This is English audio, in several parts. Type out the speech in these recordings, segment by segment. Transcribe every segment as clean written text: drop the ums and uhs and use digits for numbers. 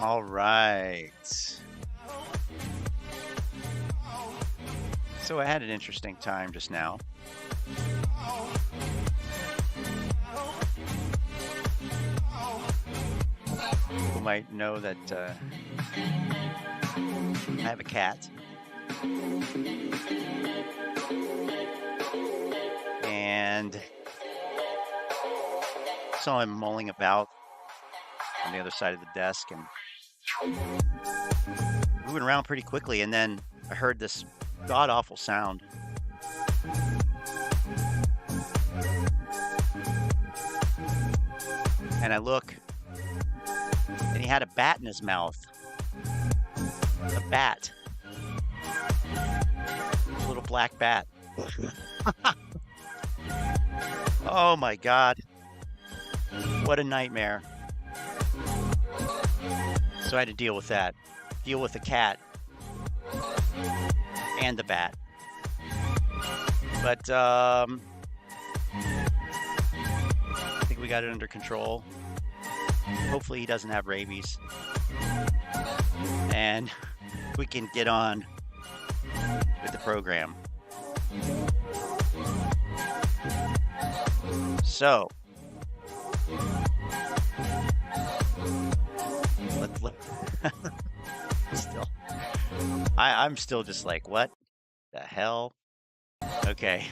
All right. So I had an interesting time just now. People might know that I have a cat. And saw him mulling about on the other side of the desk and moving around pretty quickly. And then I heard this god-awful sound. And I look, and he had a bat in his mouth. A bat. A little black bat. Oh my God. What a nightmare. So I had to deal with that. Deal with the cat and the bat. But I think we got it under control. Hopefully he doesn't have rabies. And we can get on with the program. So still, I'm still just like, what the hell? Okay.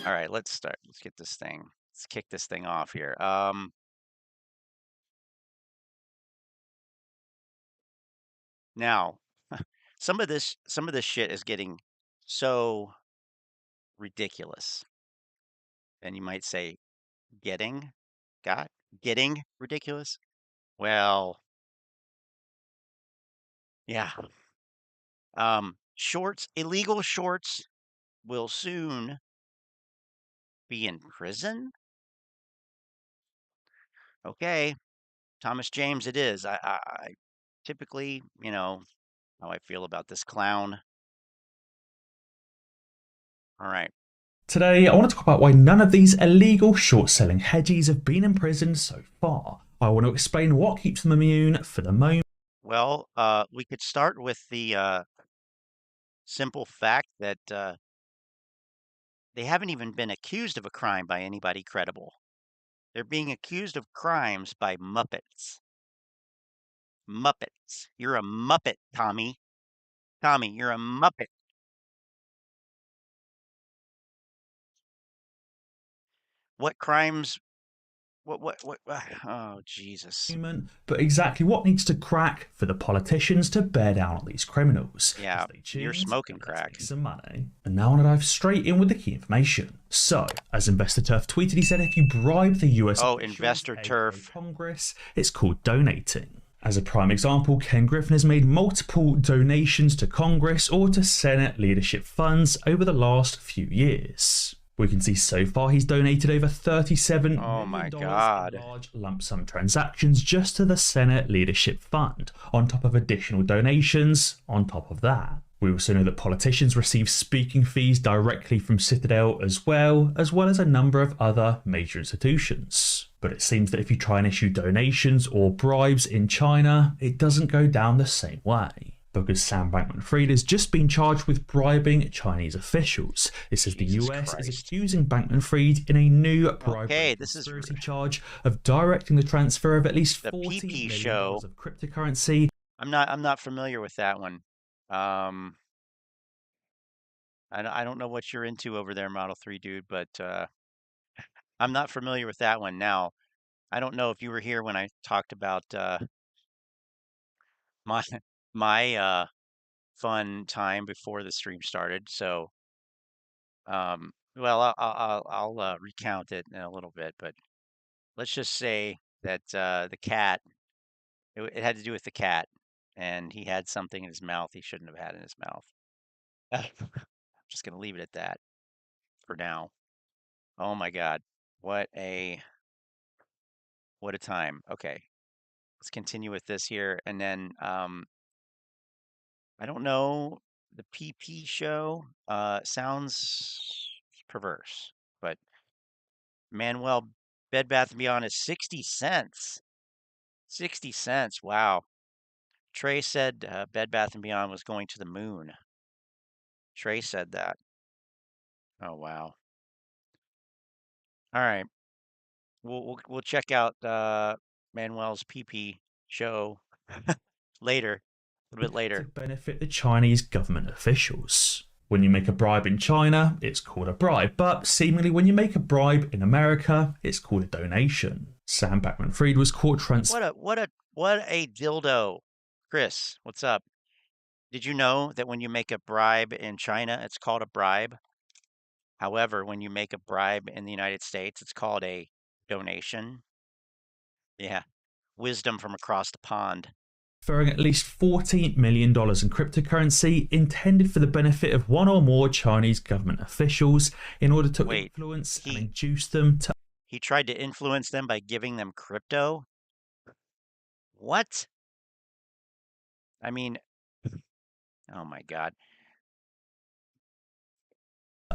All right, let's start. Let's get this thing. Let's kick this thing off here. Now, some of this shit is getting so ridiculous. And you might say, getting ridiculous? Well, yeah. Illegal shorts will soon be in prison. Okay, Thomas James it is. I typically, you know, how I feel about this clown. All right. Today, I want to talk about why none of these illegal short-selling hedgies have been in prison so far. I want to explain what keeps them immune for the moment. Well, we could start with the simple fact that they haven't even been accused of a crime by anybody credible. They're being accused of crimes by Muppets. Muppets. You're a Muppet, Tommy. Tommy, you're a Muppet. What crimes? What? Oh, Jesus. But exactly what needs to crack for the politicians to bear down on these criminals? Yeah, As they choose you're smoking to crack. make some money. And now I want to dive straight in with the key information. So, as Investor Turf tweeted, he said if you bribe the US Investor Turf Congress, it's called donating. As a prime example, Ken Griffin has made multiple donations to Congress or to Senate leadership funds over the last few years. We can see so far he's donated over $37 million in large lump sum transactions just to the Senate Leadership Fund, on top of additional donations on top of that. We also know that politicians receive speaking fees directly from Citadel as well as a number of other major institutions. But it seems that if you try and issue donations or bribes in China, it doesn't go down the same way. Because Sam Bankman-Fried has just been charged with bribing Chinese officials. It says the US is accusing Bankman-Fried in a new bribery conspiracy charge of directing the transfer of at least $40 million of cryptocurrency. I'm not familiar with that one. I don't know what you're into over there, Model 3 dude, but I'm not familiar with that one. Now, I don't know if you were here when I talked about my fun time before the stream started. So, well, I'll recount it in a little bit, but let's just say that the cat, it had to do with the cat, and he had something in his mouth he shouldn't have had in his mouth. I'm just gonna leave it at that for now. Oh my God, what a time. Okay, let's continue with this here, and then I don't know. The PP show sounds perverse, but Manuel Bed Bath & Beyond is 60 cents. 60 cents. Wow. Trey said Bed Bath & Beyond was going to the moon. Trey said that. Oh, wow. All right. We'll check out Manuel's PP show later, a little bit To later. benefit the Chinese government officials. When you make a bribe in China, it's called a bribe, but seemingly when you make a bribe in America, it's called a donation. Sam Bankman-Fried was caught What a dildo. Chris, what's up? Did you know that when you make a bribe in China, it's called a bribe? However, when you make a bribe in the United States, it's called a donation. Yeah, wisdom from across the pond. transferring at least $40 million in cryptocurrency intended for the benefit of one or more Chinese government officials in order to Wait, influence and induce them to. He tried to influence them by giving them crypto? What? I mean, oh my God.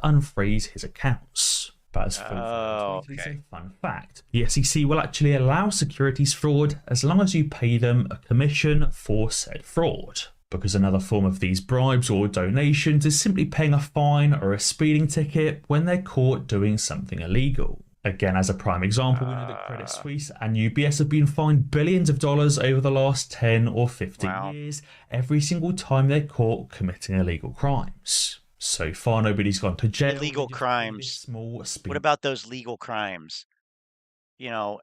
Unfreeze his accounts. But as Phil tweeted, Okay. a fun fact. The SEC will actually allow securities fraud as long as you pay them a commission for said fraud. Because another form of these bribes or donations is simply paying a fine or a speeding ticket when they're caught doing something illegal. Again, as a prime example, we know that Credit Suisse and UBS have been fined billions of dollars over the last 10 or 15 years, every single time they're caught committing illegal crimes. So far, nobody's gone to jail. Illegal crimes. What about those legal crimes? You know,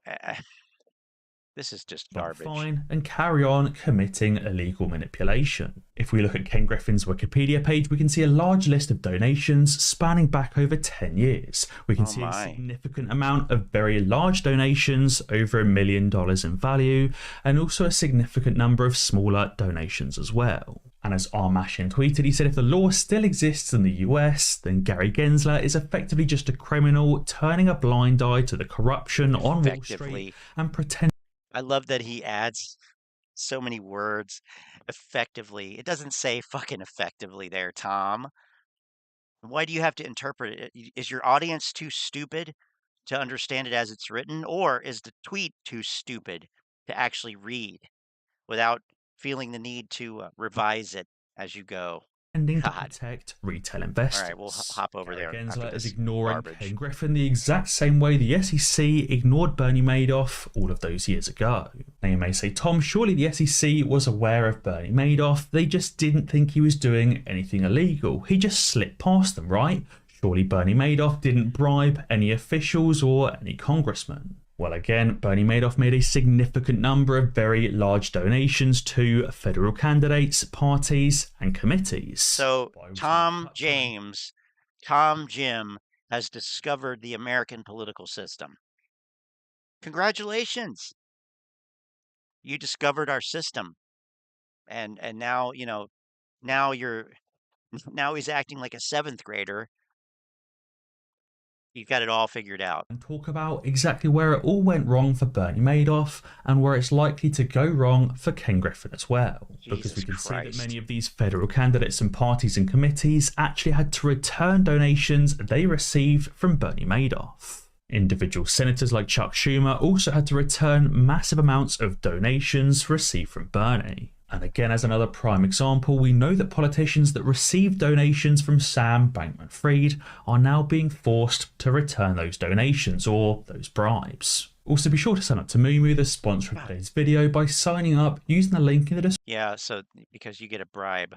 this is just garbage. Fine and carry on committing illegal manipulation. If we look at Ken Griffin's Wikipedia page, we can see a large list of donations spanning back over 10 years. We can see a significant amount of very large donations, over $1 million in value, and also a significant number of smaller donations as well. And as Armashin tweeted, he said if the law still exists in the US, then Gary Gensler is effectively just a criminal turning a blind eye to the corruption on Wall Street and pretending. I love that he adds so many words. Effectively. It doesn't say fucking effectively there, Tom. Why do you have to interpret it? Is your audience too stupid to understand it as it's written? Or is the tweet too stupid to actually read without feeling the need to revise it as you go? To protect retail investors. All right, we'll hop over there. Gensler is ignoring Ken Griffin the exact same way the SEC ignored Bernie Madoff all of those years ago. Now you may say, Tom, surely the SEC was aware of Bernie Madoff. They just didn't think he was doing anything illegal. He just slipped past them, right? Surely Bernie Madoff didn't bribe any officials or any congressmen. Well, again, Bernie Madoff made a significant number of very large donations to federal candidates, parties, and committees. So Tom Jim has discovered the American political system. Congratulations. You discovered our system. And now, you know, now he's acting like a seventh grader. You've got it all figured out. And talk about exactly where it all went wrong for Bernie Madoff and where it's likely to go wrong for Ken Griffin as well. Because we can see that many of these federal candidates and parties and committees actually had to return donations they received from Bernie Madoff. Individual senators like Chuck Schumer also had to return massive amounts of donations received from Bernie. And again, as another prime example, we know that politicians that received donations from Sam Bankman-Fried are now being forced to return those donations or those bribes. Also, be sure to sign up to Moomoo, the sponsor of today's video, by signing up using the link in the description. Yeah, so because you get a bribe.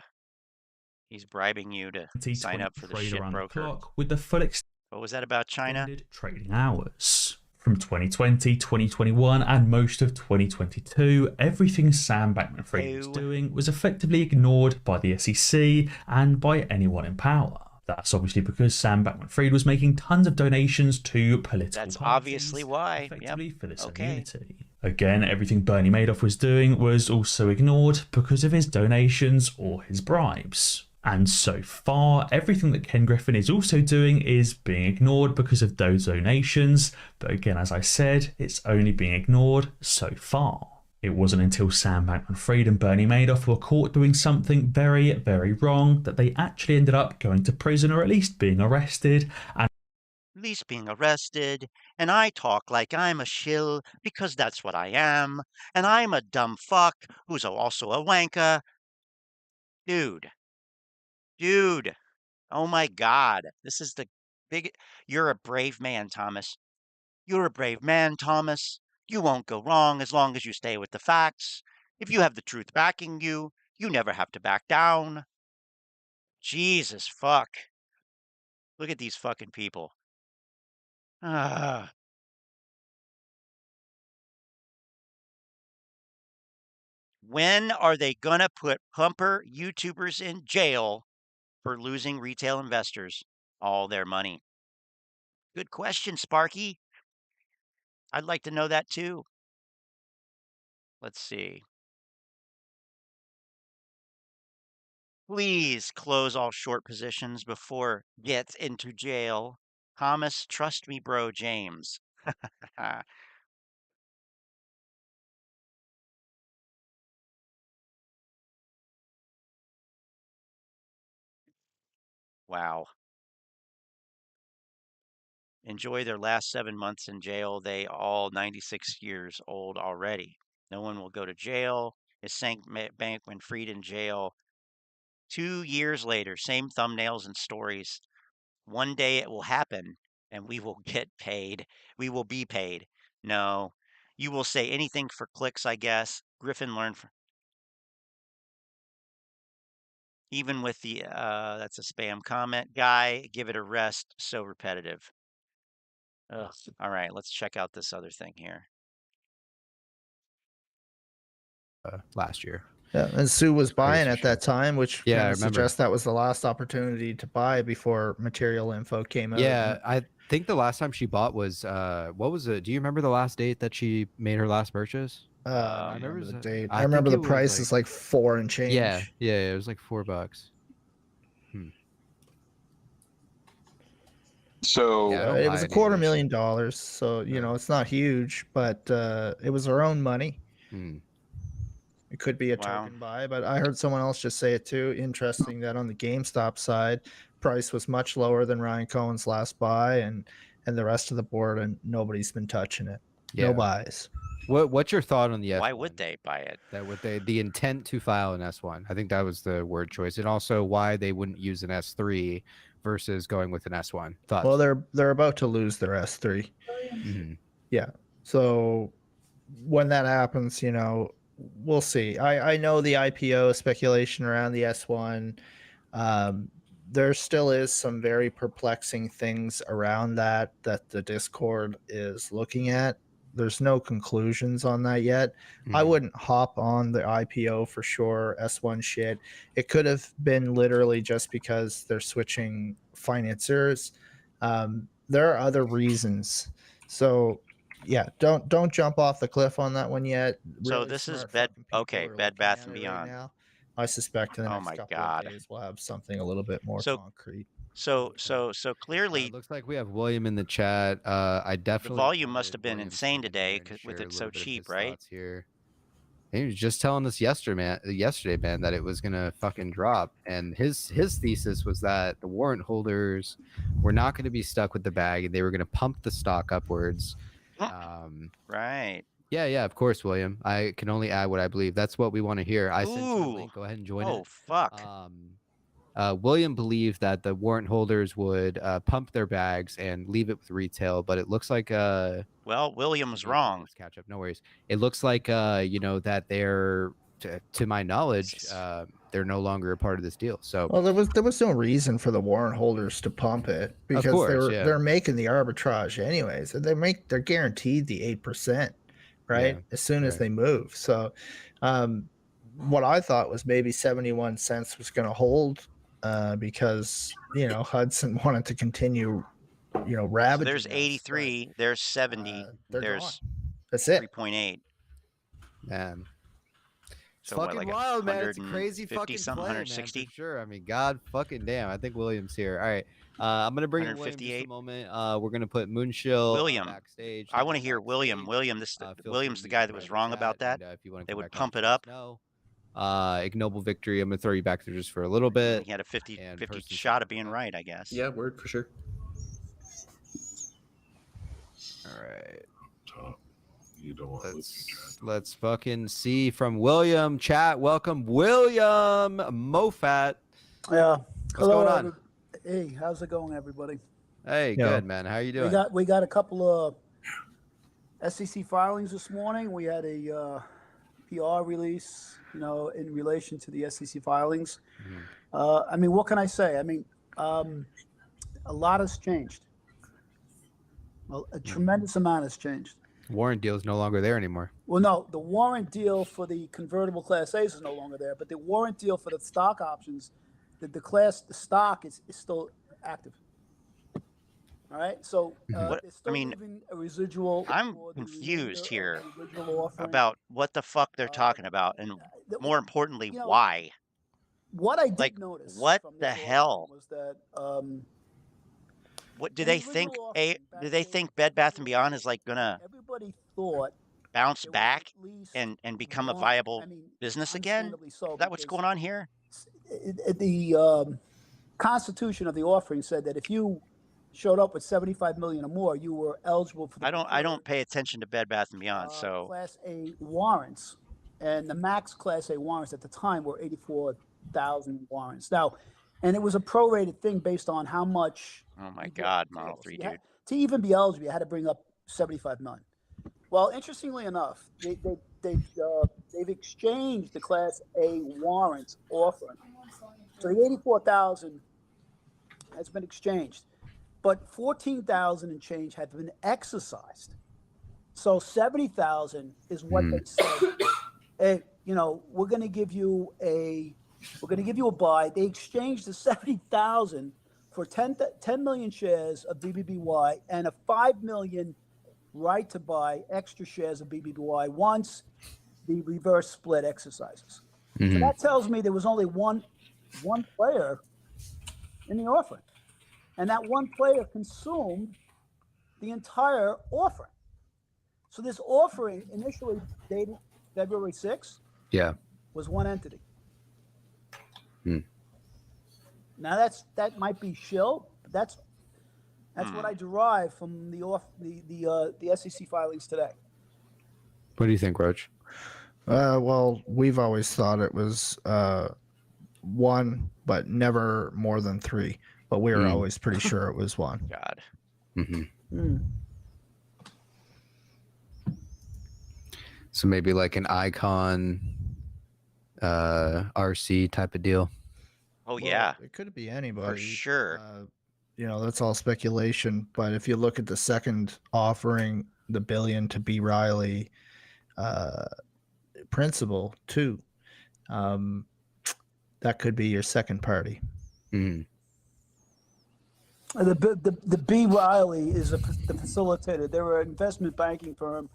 He's bribing you to sign up for the shit broker. With the full what was that about China? Trading hours. From 2020, 2021, and most of 2022, everything Sam Bankman-Fried was doing was effectively ignored by the SEC and by anyone in power. That's obviously because Sam Bankman-Fried was making tons of donations to political parties. That's obviously why. Effectively for this immunity. Again, everything Bernie Madoff was doing was also ignored because of his donations or his bribes. And so far, everything that Ken Griffin is also doing is being ignored because of those donations. But again, as I said, it's only being ignored so far. It wasn't until Sam Bankman-Fried and Bernie Madoff were caught doing something very, very wrong that they actually ended up going to prison or at least being arrested. And least being arrested, and I talk like I'm a shill because that's what I am, and I'm a dumb fuck who's also a wanker. Dude, dude, oh my God, this is the big. You're a brave man, Thomas. You're a brave man, Thomas. You won't go wrong as long as you stay with the facts. If you have the truth backing you, you never have to back down. Jesus fuck. Look at these fucking people. Ah. When are they gonna put pumper YouTubers in jail for losing retail investors all their money? Good question, Sparky. I'd like to know that too. Let's see. Please close all short positions before gets into jail. Thomas, trust me, bro, James. Wow. Enjoy their last 7 months in jail. They all 96 years old already. No one will go to jail. His bank when freed in jail. 2 years later, same thumbnails and stories. One day it will happen and we will get paid. We will be paid. No, you will say anything for clicks, I guess. Griffin learned from, even with the, that's a spam comment. Guy, give it a rest. So repetitive. Ugh. All right, let's check out this other thing here. Last year. Yeah, and Sue was buying at shit. that time, which Yeah, I kind of remember. suggests that was the last opportunity to buy before material info came out. Yeah, I think the last time she bought was what was it? Do you remember the last date that she made her last purchase? I remember the date. I I remember the think it was price is like 4 and change. Yeah, it was like $4. So Yeah, I don't it buy was it either, $250,000, so you know it's not huge, but it was her own money. It could be a Wow. token buy, but I heard someone else just say it too. Interesting that on the GameStop side, price was much lower than Ryan Cohen's last buy, and the rest of the board, and nobody's been touching it. Yeah. No buys. What's your thought on the S1? Why would they buy it? That would the intent to file an S1. I think that was the word choice, and also why they wouldn't use an S3 versus going with an S1. Thoughts? Well, they're about to lose their S3. Yeah. So when that happens, you know, we'll see. I know the IPO speculation around the S1. There still is some very perplexing things around that the Discord is looking at. There's no conclusions on that yet. I wouldn't hop on the IPO for sure. S1 shit. It could have been literally just because they're switching financiers. There are other reasons. So yeah, don't jump off the cliff on that one yet. So Really this is smart Bed. fucking people Okay, are Bed looking Bath at and it right Beyond. now. I suspect in the Oh next my couple God. of days we'll have something a little bit more concrete. So clearly, looks like we have William in the chat. I definitely the volume wanted must have been William to insane come in today here and with share it a so little bit of cheap, his right? thoughts here. He was just telling us yesterday, man, that it was gonna fucking drop, and his thesis was that the warrant holders were not going to be stuck with the bag, and they were going to pump the stock upwards. Right. Yeah, of course, William. I can only add what I believe. That's what we want to hear. I sent you the Ooh. link. Go ahead and join it. Oh fuck. William believed that the warrant holders would pump their bags and leave it with retail, but it looks like Well, William was wrong. Catch up. No worries. It looks like you know, that they're to my knowledge they're no longer a part of this deal. So well, there was no reason for the warrant holders to pump it because they're making the arbitrage anyways. They're guaranteed the 8%, right? As soon as they move. So what I thought was maybe 71 cents was going to hold because you know Hudson wanted to continue, you know, ravaging. So there's 83, us, there's 70, there's gone. That's it. 3.8. Man. It's So fucking what, like wild, man. It's a crazy 150 fucking something, play, man, 160? for sure. I mean, god fucking damn. I think William's here. All right. I'm gonna bring in William in just 158. a moment. We're gonna put Moonshill William. backstage. I want to hear William. William, William's the guy that was wrong about that. If you want to They would pump it up. No. Ignoble victory. I'm gonna throw you back there just for a little bit. He had a 50 shot of being right, I guess. Yeah, word for sure. All right. Top. You don't want to lose your track. Let's fucking see from William. Chat, welcome William Mofat. Yeah. What's going on? Hey, how's it going, everybody? Hey, Yeah. good man. How you doing? We got a couple of SEC filings this morning. We had a PR release, in relation to the SEC filings. I mean, what can I say? I mean, a lot has changed. Well, a tremendous amount has changed. Warrant deal is no longer there anymore. Well, no, the warrant deal for the convertible Class A's is no longer there, but the warrant deal for the stock options, the stock is still active. All right, so What- they're still I mean, moving a residual. I'm for the confused remainder here of the original offering. about what the fuck they're talking about, and more importantly, why. What I did like, notice. what from the this hell? offering was that What do in they the think? original offering back Do they in think Bed Bath and Beyond is like gonna everybody thought bounce there was back at least and become a one- viable I mean, business again? understandably so, Is that what's because going on here? the constitution of the offering said that if you showed up with 75 million or more, you were eligible for the I don't preferred, pay attention to Bed Bath and Beyond, so Class A warrants, and the max Class A warrants at the time were 84,000 warrants. Now, and it was a prorated thing based on how much. oh my you bought God, the Model table. So 3 you had- dude. to even be eligible, you had to bring up 75 million. Well, interestingly enough, they've exchanged the Class A warrants offering. So the 84,000 has been exchanged, but 14,000 and change have been exercised. So 70,000 is what they said. Hey, we're going to give you a buy. They exchanged the 70,000 for 10 million shares of BBBY and a 5 million right to buy extra shares of BBBY once the reverse split exercises. So that tells me there was only one player in the offering, and that one player consumed the entire offering. So this offering, initially dated February 6th, was one entity. Now that might be shill, but that's what I derive from the SEC filings today. What do you think, Roach? Well, we've always thought it was one, but never more than three. But we were always pretty sure it was one. God. So maybe like an icon RC type of deal. Oh Well, yeah, it could be anybody for sure. That's all speculation. But if you look at the second offering, the $1 billion to B. Riley principal too, that could be your second party. The B. Riley is the facilitator. They're an investment banking firm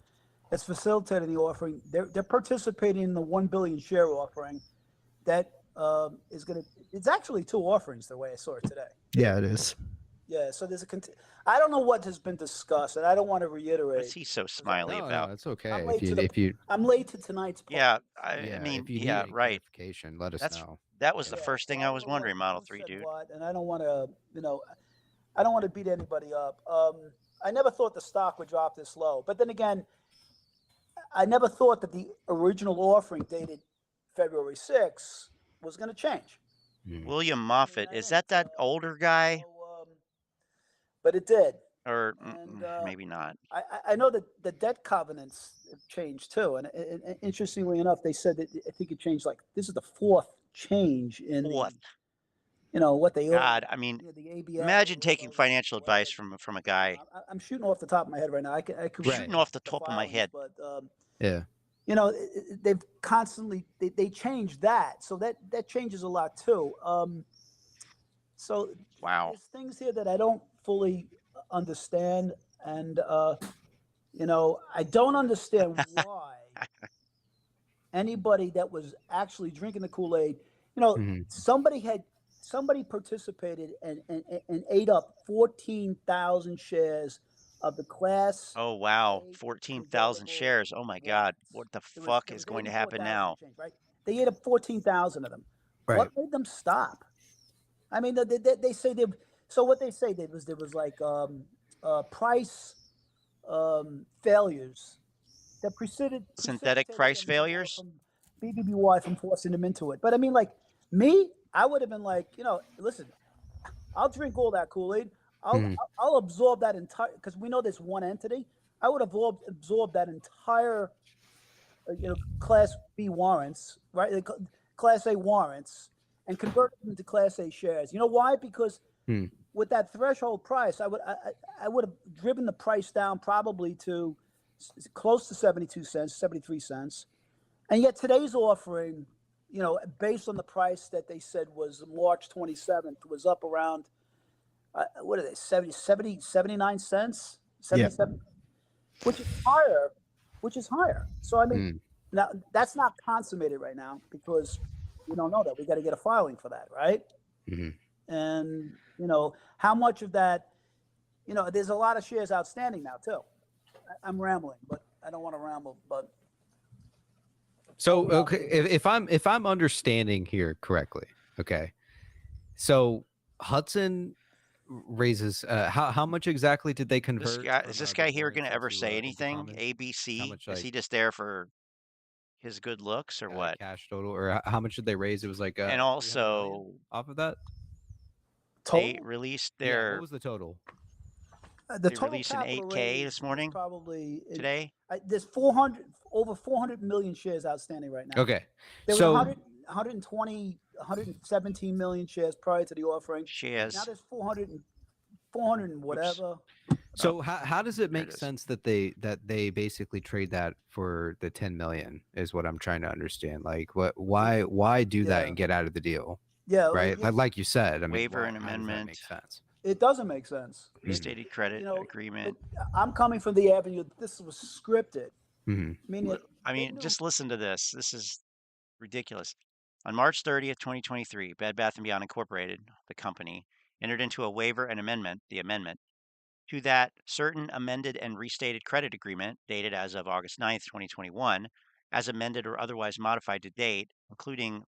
that's facilitating the offering. They're participating in the 1 billion share offering that is going to. It's actually two offerings the way I saw it today. Yeah, it is. Yeah, so there's I don't know what has been discussed, and I don't want to reiterate. What's he so smiley No, about? it's okay. I'm late If I'm late to tonight's part. Yeah, I mean, if you need yeah, any right. clarification, let us That's know. that was the Yeah, first so thing I I was don't know wondering, what- Model who 3 said dude. what, and I don't want to, I don't want to beat anybody up. I never thought the stock would drop this low, but then again, I never thought that the original offering dated February 6th was going to change. William Moffat, is that older guy, But it did. or And, maybe not? I know that the debt covenants have changed too, and interestingly enough, they said that I think it changed. Like this is the fourth change in Fourth. what they owe. God, I mean, the ABS imagine taking or financial advice whatever. from a guy. I'm shooting off the top of my head right now. I could Shooting off the top of my head. but Yeah. they've constantly they changed that, so that changes a lot too. So Wow. there's things here that I don't fully understand, and I don't understand why anybody that was actually drinking the Kool-Aid, somebody participated and ate up 14,000 shares of the class. Oh wow, A 14,000 convertible shares. Oh my God, warrants. what the There was- fuck there is was going to happen 84,000 now? change, right? They ate up 14,000 of them. Right. What made them stop? I mean, they say they. So what they say there was like price failures that Synthetic precipitated price them failures. from BBBY from forcing them into it. But I mean, like me, I would have been like, listen, I'll drink all that Kool-Aid. I'll absorb that entire, because we know there's one entity. I would have absorbed that entire, Class B warrants, right? Class A warrants, and convert them into Class A shares. You know why? Because with that threshold price, I would have driven the price down probably to close to 72 cents, 73 cents. And yet today's offering, based on the price that they said was March 27th, was up around, what are they, 79 cents, 77, which is higher. So, I mean, now that's not consummated right now because we don't know that. We got to get a filing for that, right? And, how much of that, there's a lot of shares outstanding now too. I'm rambling, but I don't want to ramble, but. So, okay, if I'm understanding here correctly, okay. So Hudson raises how much exactly did they convert? Is this guy here going to ever say anything? ABC? Is he just there for his good looks or what? Cash total, or how much did they raise? It was like and also off of that. They released their. What was the total? The total released an 8K this morning. Probably today. There's over 400 million shares outstanding right now. Okay, there were 120, 117 million shares prior to the offering. Shares. Now there's 400 and whatever. So how does it make sense that they basically trade that for the 10 million is what I'm trying to understand. Like why do that and get out of the deal? Yeah, right. Like you said, I mean, waiver and amendment makes sense. It doesn't make sense. Restated credit agreement. I'm coming from the avenue. This was scripted. Meaning, just listen to this. This is ridiculous. On March 30th, 2023, Bed Bath & Beyond Incorporated, the company, entered into a waiver and amendment, the amendment, to that certain amended and restated credit agreement dated as of August 9th, 2021, as amended or otherwise modified to date, including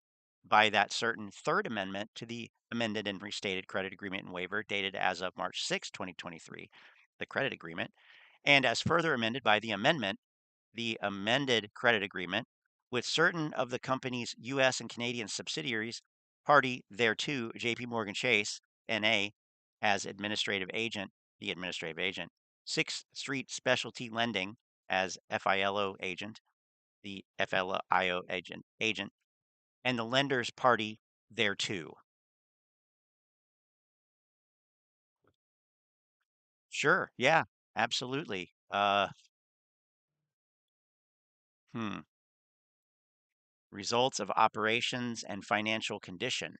by that certain third amendment to the amended and restated credit agreement and waiver dated as of March 6, 2023, the credit agreement, and as further amended by the amendment, the amended credit agreement with certain of the company's U.S. and Canadian subsidiaries, party thereto, J.P. Morgan Chase, N.A., as administrative agent, the administrative agent, Sixth Street Specialty Lending as FILO agent, the FLIO agent, and the lender's party thereto. Sure, yeah, absolutely. Results of operations and financial condition.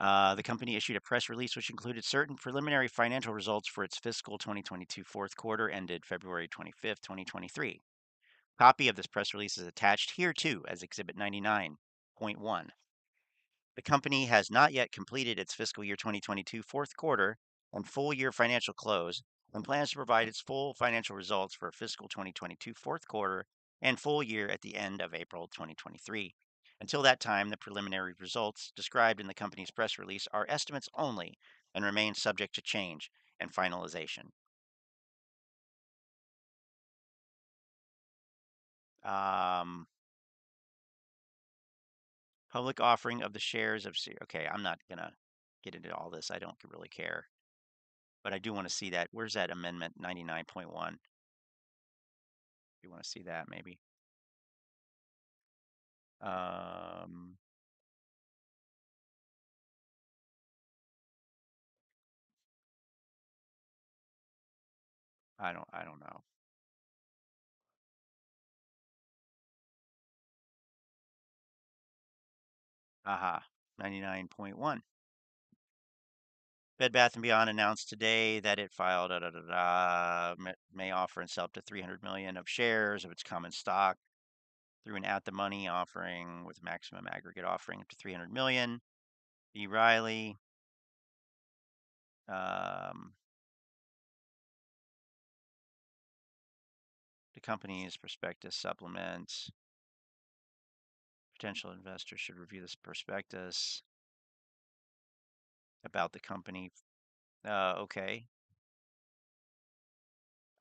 The company issued a press release which included certain preliminary financial results for its fiscal 2022 fourth quarter ended February 25th, 2023. Copy of this press release is attached here too as Exhibit 99.1. The company has not yet completed its fiscal year 2022 fourth quarter and full year financial close and plans to provide its full financial results for fiscal 2022 fourth quarter and full year at the end of April 2023. Until that time, the preliminary results described in the company's press release are estimates only and remain subject to change and finalization. Public offering of the shares of. Okay, I'm not going to get into all this. I don't really care. But I do want to see that. Where's that amendment 99.1? You want to see that maybe? I don't know. Aha, 99.1. Bed Bath & Beyond announced today that it filed may offer and sell up to 300 million of shares of its common stock through an at-the-money offering with maximum aggregate offering up to 300 million. B. Riley. The company's prospectus supplement. Potential investors should review this prospectus about the company. Okay.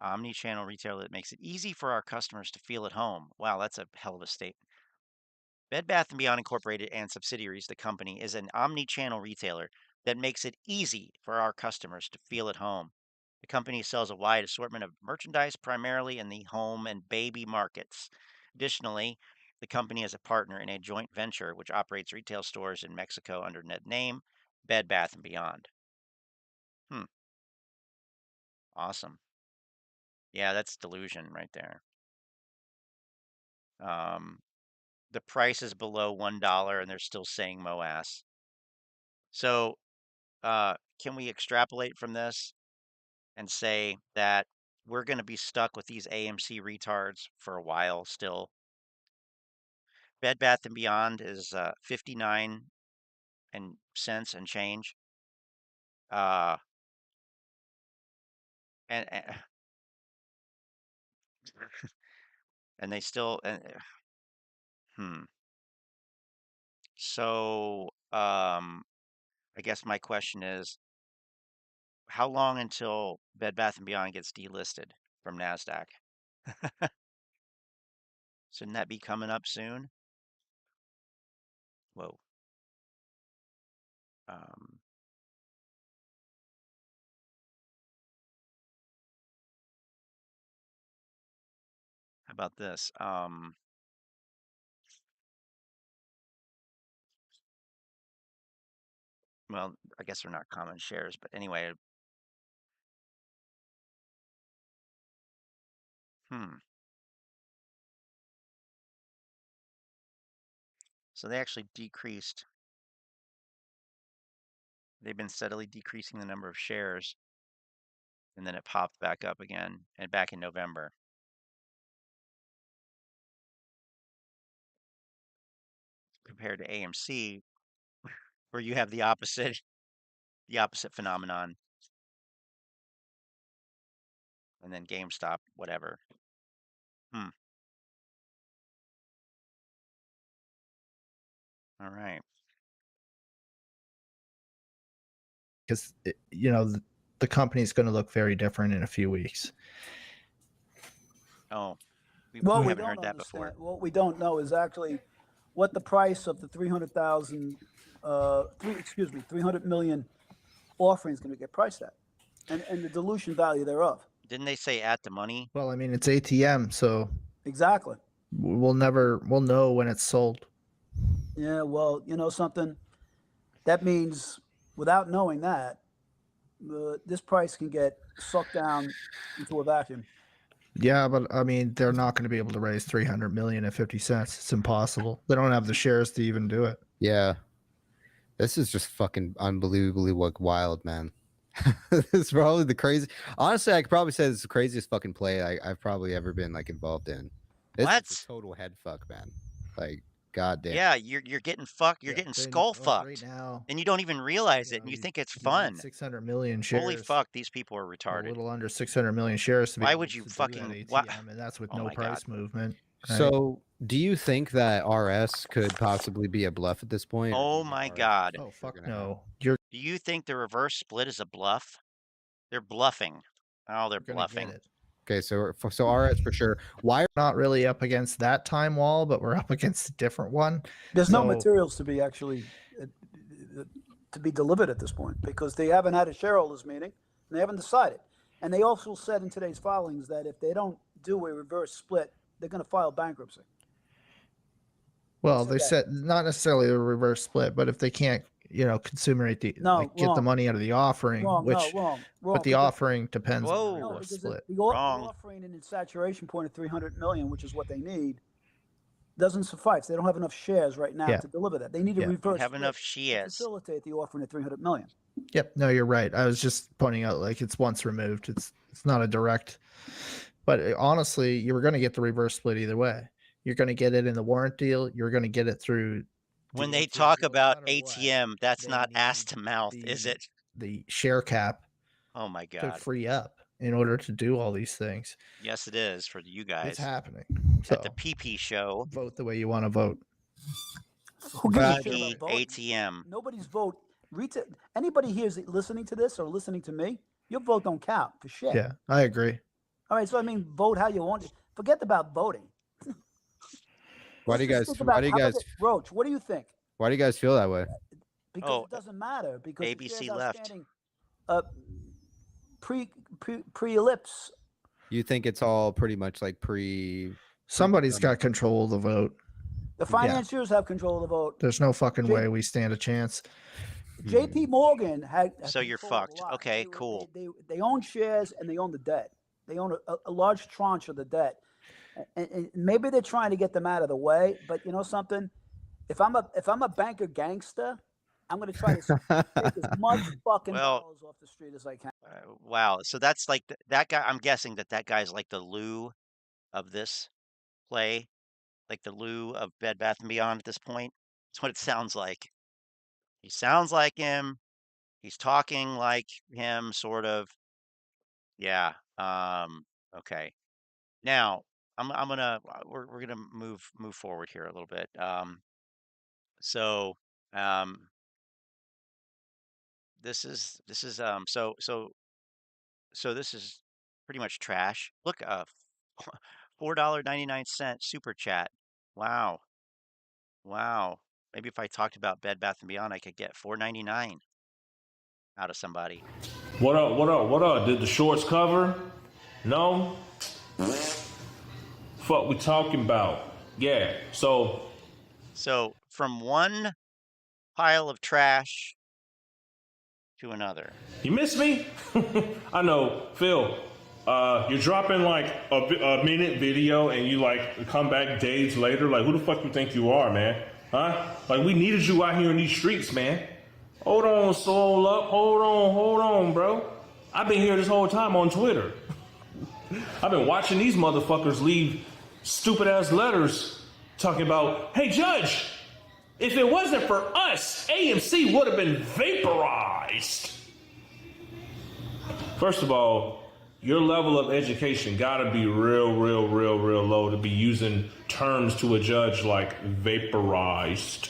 Omni-channel retailer that makes it easy for our customers to feel at home. Wow, that's a hell of a statement. Bed Bath & Beyond Incorporated and subsidiaries, the company, is an omni-channel retailer that makes it easy for our customers to feel at home. The company sells a wide assortment of merchandise, primarily in the home and baby markets. Additionally, the company is a partner in a joint venture which operates retail stores in Mexico under the name Bed Bath & Beyond. Awesome. Yeah, that's delusion right there. The price is below $1 and they're still saying Moass. So, can we extrapolate from this and say that we're going to be stuck with these AMC retards for a while still? Bed Bath & Beyond is 59 and cents and change. Uh, and and they still hmm. So, I guess my question is, how long until Bed Bath & Beyond gets delisted from NASDAQ? Shouldn't that be coming up soon? Whoa. Um, how about this? Well, I guess they're not common shares, but anyway. So they actually decreased. They've been steadily decreasing the number of shares, and then it popped back up again, and back in November. Compared to AMC, where you have the opposite phenomenon, and then GameStop, whatever. All right. Because the company's going to look very different in a few weeks. Oh, we Well, we haven't don't heard that understand. before. What we don't know is actually what the price of the 300,000, 300 million offering is going to get priced at, and the dilution value thereof. Didn't they say at the money? Well, I mean, it's ATM, so Exactly. we'll know when it's sold. Yeah, well, you know something? That means without knowing that, this price can get sucked down into a vacuum. Yeah, but I mean, they're not going to be able to raise 300 million at 50 cents. It's impossible. They don't have the shares to even do it. Yeah. This is just fucking unbelievably wild, man. This is probably the crazy. Honestly, I could probably say it's the craziest fucking play I've probably ever been involved in. This is a total head fuck, man. Goddamn. Yeah, you're getting fucked. You're getting skull fucked. Right now, and you don't even realize it, and you think it's fun. 600 million shares. Holy fuck, these people are retarded. A little under 600 million shares to be. Why would you fucking ATM, and that's with no price movement. Right? So, do you think that RS could possibly be a bluff at this point? Oh my god. Oh fuck no. Do you think the reverse split is a bluff? They're bluffing. Oh, they're bluffing. Okay, so RS for sure. Why not really up against that time wall, but we're up against a different one. There's no materials to be actually to be delivered at this point because they haven't had a shareholders meeting and they haven't decided. And they also said in today's filings that if they don't do a reverse split, they're going to file bankruptcy. Well, they said not necessarily a reverse split, but if they can't, consummate the get the money out of the offering, wrong, but the offering depends on the reverse split. The offering in its saturation point of 300 million, which is what they need, doesn't suffice. They don't have enough shares right now to deliver that. They need a reverse have enough shares to facilitate the offering of 300 million. Yep. No, you're right. I was just pointing out it's once removed. It's not a direct. But honestly, you were going to get the reverse split either way. You're going to get it in the warrant deal. You're going to get it through. When they talk about ATM, that's not ass to mouth, is it? The share cap. Oh my god. To free up in order to do all these things. Yes, it is for you guys. It's happening. At the PP show. Vote the way you want to vote. Who gives a shit about voting? ATM. Nobody's vote. Anybody here is listening to this or listening to me, your vote don't count for shit. Yeah, I agree. All right, so I mean, vote how you want. Forget about voting. Why do you Let's guys? just think Why about do you how about guys? this. Roach, what do you think? Why do you guys feel that way? Because Oh, it doesn't matter because the ABC shares left. outstanding pre-ellipse. You think it's all pretty much like pre? Somebody's got control of the vote. The financiers have control of the vote. There's no fucking way we stand a chance. J.P. Morgan had So you're control of a fucked. lot. Okay, cool. They own shares and they own the debt. They own a large tranche of the debt, and maybe they're trying to get them out of the way. But you know something? If I'm a banker gangster, I'm going to try to take as much fucking dollars off the street as I can. Wow. So that's like that guy. I'm guessing that guy's like the Lou of this play, like the Lou of Bed Bath and Beyond at this point. That's what it sounds like. He sounds like him. He's talking like him, sort of. Yeah. Okay. Now we're gonna move forward here a little bit. So um, this is so this is pretty much trash. Look, $4.99 super chat. Wow, wow. Maybe if I talked about Bed Bath and Beyond, I could get $4.99 out of somebody. What up? What up? What up? Did the shorts cover? No. Fuck, we talking about? Yeah. So from one pile of trash to another. you miss me? I know, Phil. You're dropping like a minute video and you like come back days later. Like, who the fuck you think you are, man? Huh? Like, we needed you out here in these streets, man. Hold on, soul up. Hold on, bro. I've been here this whole time on Twitter. I've been watching these motherfuckers leave stupid ass letters talking about, hey, Judge, if it wasn't for us, AMC would have been vaporized. First of all, your level of education gotta be real low to be using terms to a judge like vaporized.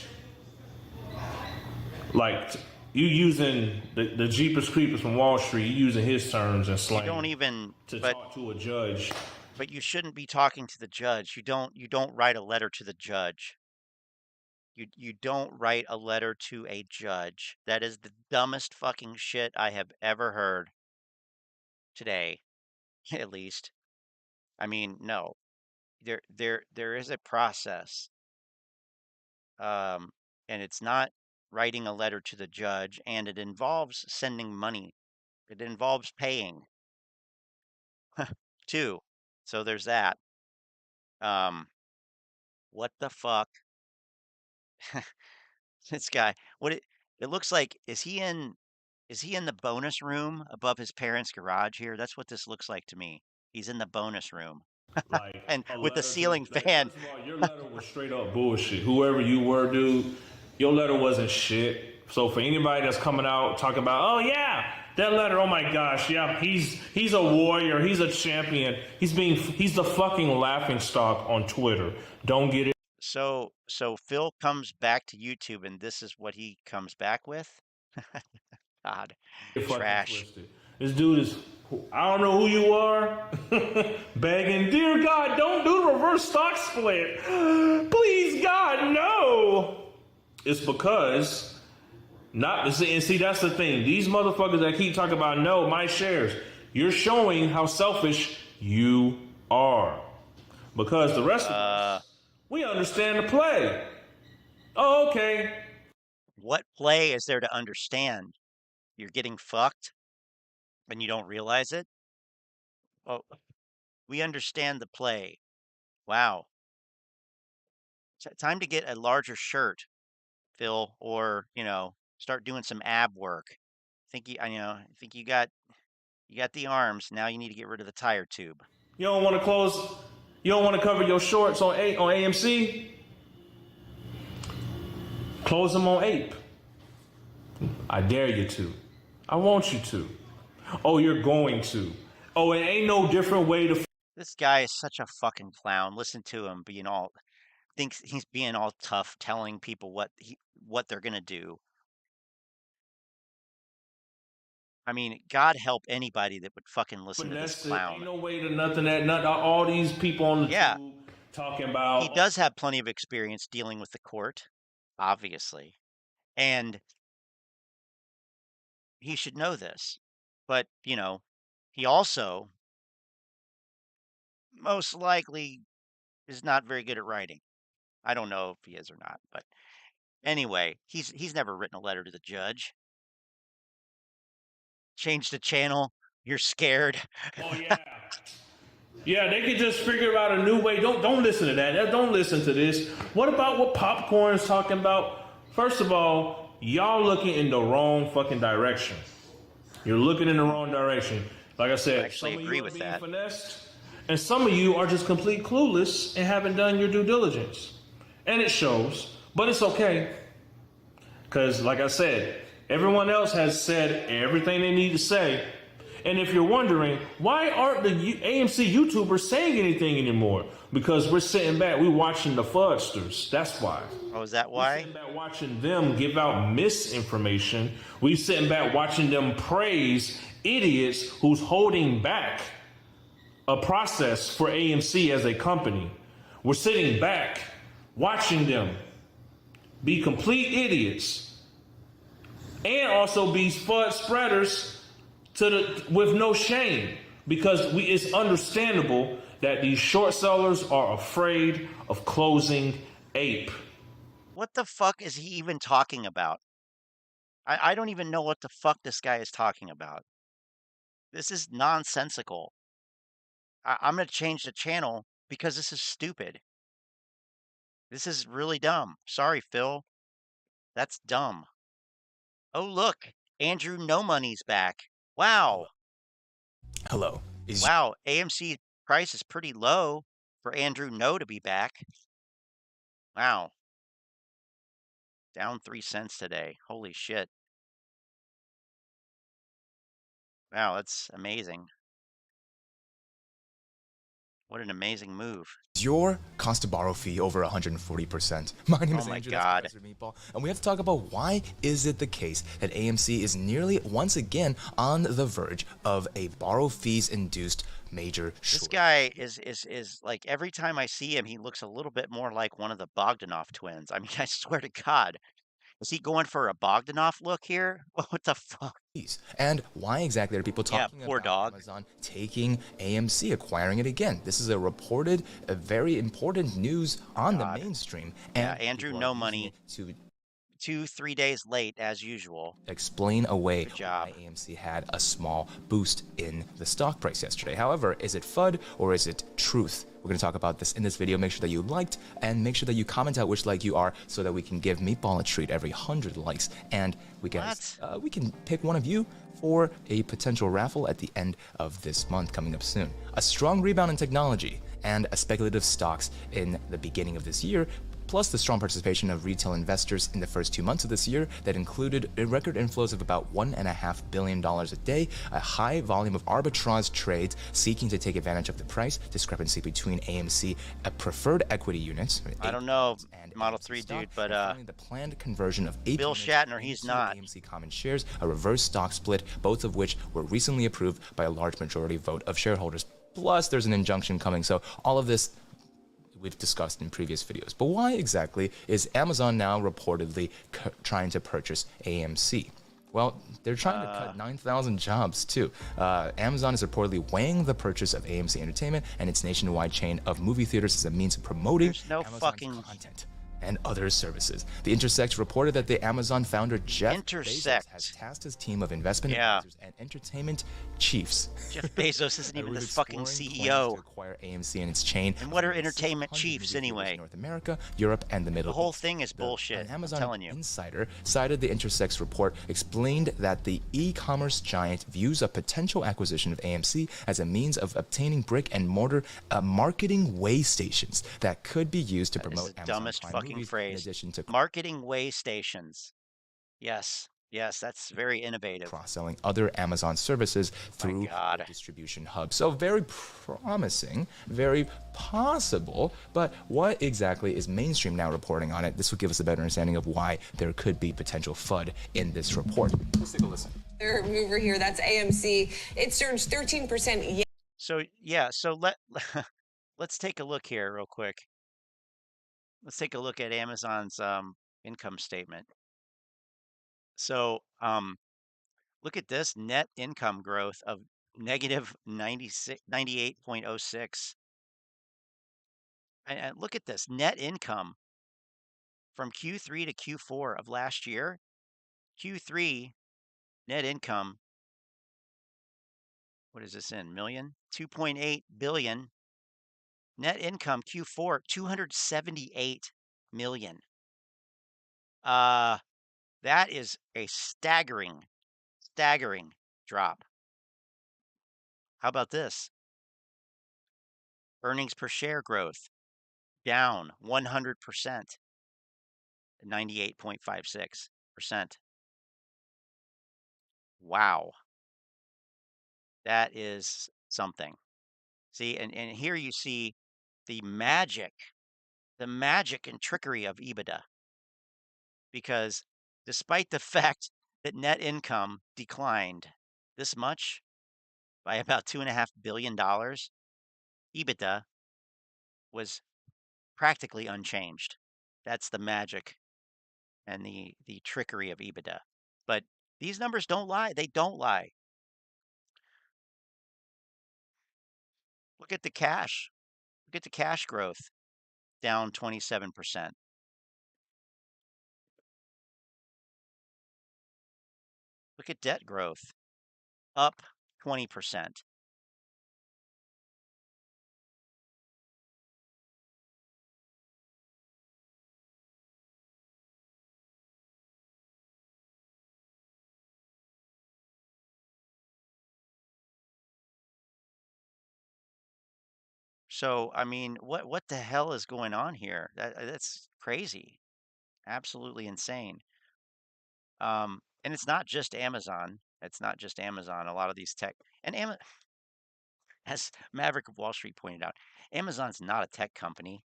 Like, you using the Jeepers Creepers from Wall Street, you using his terms and slang. You don't even talk to a judge. But you shouldn't be talking to the judge. You don't write a letter to the judge. You don't write a letter to a judge. That is the dumbest fucking shit I have ever heard today, at least. I mean, no. There is a process. And it's not writing a letter to the judge, and it involves sending money. It involves paying too. So there's that. What the fuck? This guy. It looks like is he in the bonus room above his parents' garage here? That's what this looks like to me. He's in the bonus room. Like, and with the ceiling fan. First of all, your letter was straight up bullshit. Whoever you were, dude, your letter wasn't shit. So for anybody that's coming out talking about, oh yeah, that letter, oh my gosh, yeah, he's a warrior, he's a champion. He's the fucking laughing stock on Twitter. Don't get it. So Phil comes back to YouTube and this is what he comes back with? God. Trash. This dude is, I don't know who you are, begging, dear God, don't do the reverse stock split. Please, God, no. It's because, and see, that's the thing. These motherfuckers that keep talking about, no, my shares, you're showing how selfish you are. Because the rest of us, we understand the play. Oh, okay. What play is there to understand? You're getting fucked and you don't realize it? Oh, we understand the play. Wow. Time to get a larger shirt, Phil, or, start doing some ab work. I think you got the arms. Now you need to get rid of the tire tube. You don't want to cover your shorts on AMC? Close them on Ape. I dare you to. I want you to. Oh, you're going to. Oh, it ain't no different way to. This guy is such a fucking clown. Listen to him thinks he's being all tough, telling people what they're gonna do. I mean, God help anybody that would fucking listen to this Finesse it. clown. Ain't no way to nothing that all these people on the Yeah. tube talking about. He does have plenty of experience dealing with the court, obviously, and he should know this. But, you know, he also most likely is not very good at writing. I don't know if he is or not, but anyway, he's never written a letter to the judge. Change the channel. You're scared. Oh yeah. Yeah, they could just figure out a new way. Don't listen to that. Don't listen to this. What about what Popcorn's talking about? First of all, y'all looking in the wrong fucking direction. You're looking in the wrong direction. Like I said, I actually some of agree you are with being that. finessed, and some of you are just complete clueless and haven't done your due diligence. And it shows, but it's okay. Because, like I said, everyone else has said everything they need to say. And if you're wondering, why aren't the AMC YouTubers saying anything anymore? Because we're sitting back, we're watching the fudsters. That's why. Oh, is that We're why? sitting back watching them give out misinformation. We're sitting back watching them praise idiots who's holding back a process for AMC as a company. We're sitting back watching them be complete idiots and also be FUD spreaders with no shame, because it's understandable that these short sellers are afraid of closing ape. What the fuck is he even talking about? I don't even know what the fuck this guy is talking about. This is nonsensical. I'm going to change the channel because this is stupid. This is really dumb. Sorry, Phil. That's dumb. Oh, look. Andrew No Money's back. Wow. Hello. Wow. AMC price is pretty low for Andrew No to be back. Wow. Down 3 cents today. Holy shit. Wow, that's amazing. What an amazing move. Your cost to borrow fee over 140%. My name is Oh my Andrew, God. that's Professor Meatball, and we have to talk about why is it the case that AMC is nearly once again on the verge of a borrow fees induced major This short. guy is like, every time I see him, he looks a little bit more like one of the Bogdanov twins. I mean, I swear to God. Is he going for a Bogdanov look here? What the fuck? And why exactly are people talking poor about dog. Amazon taking AMC, acquiring it again? This is a very important news on the mainstream. Yeah, And Andrew people are No using Money. it to 2-3 days late as usual. explain away Good job. why AMC had a small boost in the stock price yesterday. However, is it FUD or is it truth? We're going to talk about this in this video. Make sure that you liked and make sure that you comment out which like you are so that we can give Meatball a treat every 100 likes, and we can pick one of you for a potential raffle at the end of this month coming up soon. A strong rebound in technology and a speculative stocks in the beginning of this year, plus the strong participation of retail investors in the first 2 months of this year that included record inflows of about $1.5 billion a day, a high volume of arbitrage trades seeking to take advantage of the price discrepancy between AMC preferred equity units. I don't know, and Model AMC 3 stock, dude, but and finally the planned conversion of Bill units Shatner, he's into not. AMC common shares, a reverse stock split, both of which were recently approved by a large majority vote of shareholders. Plus, there's an injunction coming, so all of this we've discussed in previous videos. But why exactly is Amazon now reportedly trying to purchase AMC? Well, they're trying to cut 9,000 jobs too. Amazon is reportedly weighing the purchase of AMC Entertainment and its nationwide chain of movie theaters as a means of promoting There's no Amazon's fucking content and other services. The Intersect reported that the Amazon founder Jeff Bezos has tasked his team of investment advisors and entertainment chiefs. Jeff Bezos isn't even the with fucking exploring plans CEO. to acquire AMC and its chain. And what are of entertainment 600 chiefs movie theaters in anyway? North America, Europe, and the Middle The whole East. thing is bullshit. An Amazon I'm telling you. insider cited the Intersect's report, explained that the e-commerce giant views a potential acquisition of AMC as a means of obtaining brick and mortar marketing way stations that could be used to promote the Amazon dumbest Prime fucking movies, phrase. in addition to Marketing way stations. Yes, that's very innovative. cross-selling other Amazon services through the distribution hub. So very promising, very possible, but what exactly is mainstream now reporting on it? This will give us a better understanding of why there could be potential FUD in this report. Let's take a listen. Third mover here, that's AMC. It surged 13%. So yeah, so let's take a look here real quick. Let's take a look at Amazon's income statement. So look at this net income growth of negative 98.06. And look at this net income from Q3 to Q4 of last year. Q3 net income, what is this in million? 2.8 billion. Net income Q4 278 million. That is a staggering drop. How about this? Earnings per share growth down 100%, 98.56%. Wow. That is something. See, and here you see the magic and trickery of EBITDA. Because despite the fact that net income declined this much by about $2.5 billion, EBITDA was practically unchanged. That's the magic and the trickery of EBITDA. But these numbers don't lie. They don't lie. Look at the cash. Look at the cash growth, down 27%. Look at debt growth, up 20%. So, I mean, what the hell is going on here? That's crazy. Absolutely insane. And it's not just Amazon. It's not just Amazon. A lot of these tech and as Maverick of Wall Street pointed out, Amazon's not a tech company.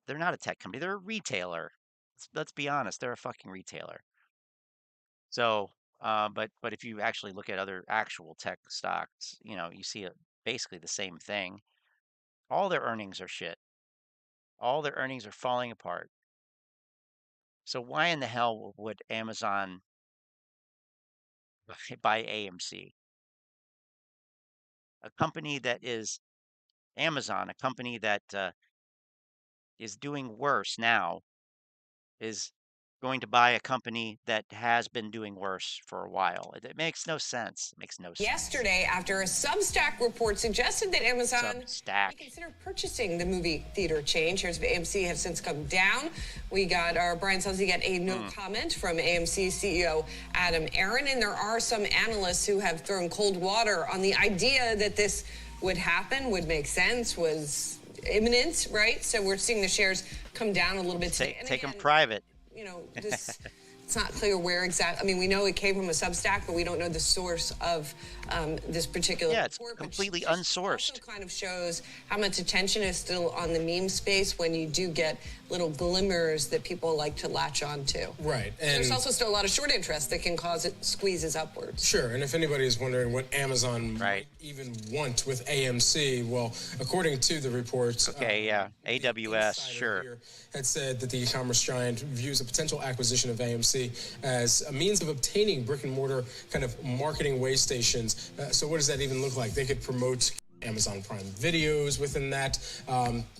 They're not a tech company. They're a retailer. Let's be honest. They're a fucking retailer. So, but if you actually look at other actual tech stocks, you see basically the same thing. All their earnings are shit. All their earnings are falling apart. So why in the hell would Amazon buy AMC? A company that is Amazon, a company that is doing worse now, is going to buy a company that has been doing worse for a while. It makes no sense. It makes no sense. Yesterday, after a Substack report suggested that Amazon Substack may consider purchasing the movie theater chain, shares of AMC have since come down. We got our Brian Selzy got a no comment from AMC CEO Adam Aron, and there are some analysts who have thrown cold water on the idea that this would happen, would make sense, was imminent, right? So we're seeing the shares come down a little bit today. Take them private. This it's not clear where exactly. I mean, we know it came from a Substack, but we don't know the source of this particular report. It's completely unsourced. Also kind of shows how much attention is still on the meme space when you do get little glimmers that people like to latch on to. Right. And there's also still a lot of short interest that can cause it squeezes upwards. Sure. And if anybody is wondering what Amazon might even want with AMC, well, according to the reports. AWS, sure. Had said that the e-commerce giant views a potential acquisition of AMC as a means of obtaining brick and mortar kind of marketing way stations. So what does that even look like? They could promote Amazon Prime videos within that.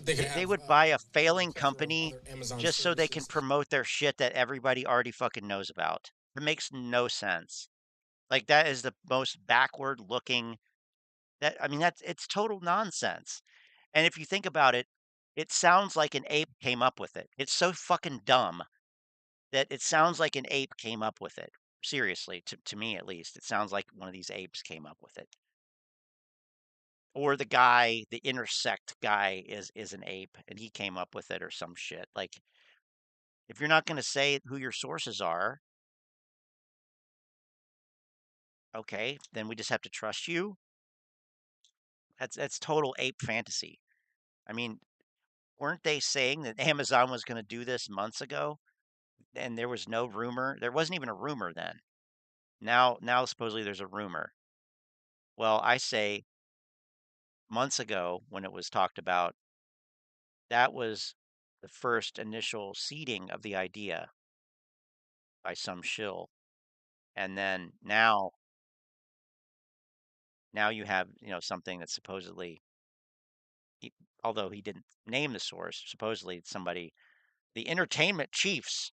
They would buy a failing company just so they can promote their shit that everybody already fucking knows about. It makes no sense. Like, that is the most backward looking it's total nonsense. And if you think about it, it sounds like an ape came up with it. It's so fucking dumb that it sounds like an ape came up with it. Seriously, to me at least, it sounds like one of these apes came up with it. Or the intersect guy is an ape and he came up with it or some shit. Like, if you're not going to say who your sources are, okay, then we just have to trust you. That's total ape fantasy. I mean, weren't they saying that Amazon was going to do this months ago? And there was no rumor. There wasn't even a rumor then. Now supposedly there's a rumor. Well, I say months ago when it was talked about, that was the first initial seeding of the idea by some shill. And then now you have, something that's supposedly, although he didn't name the source, supposedly it's somebody, the entertainment chiefs,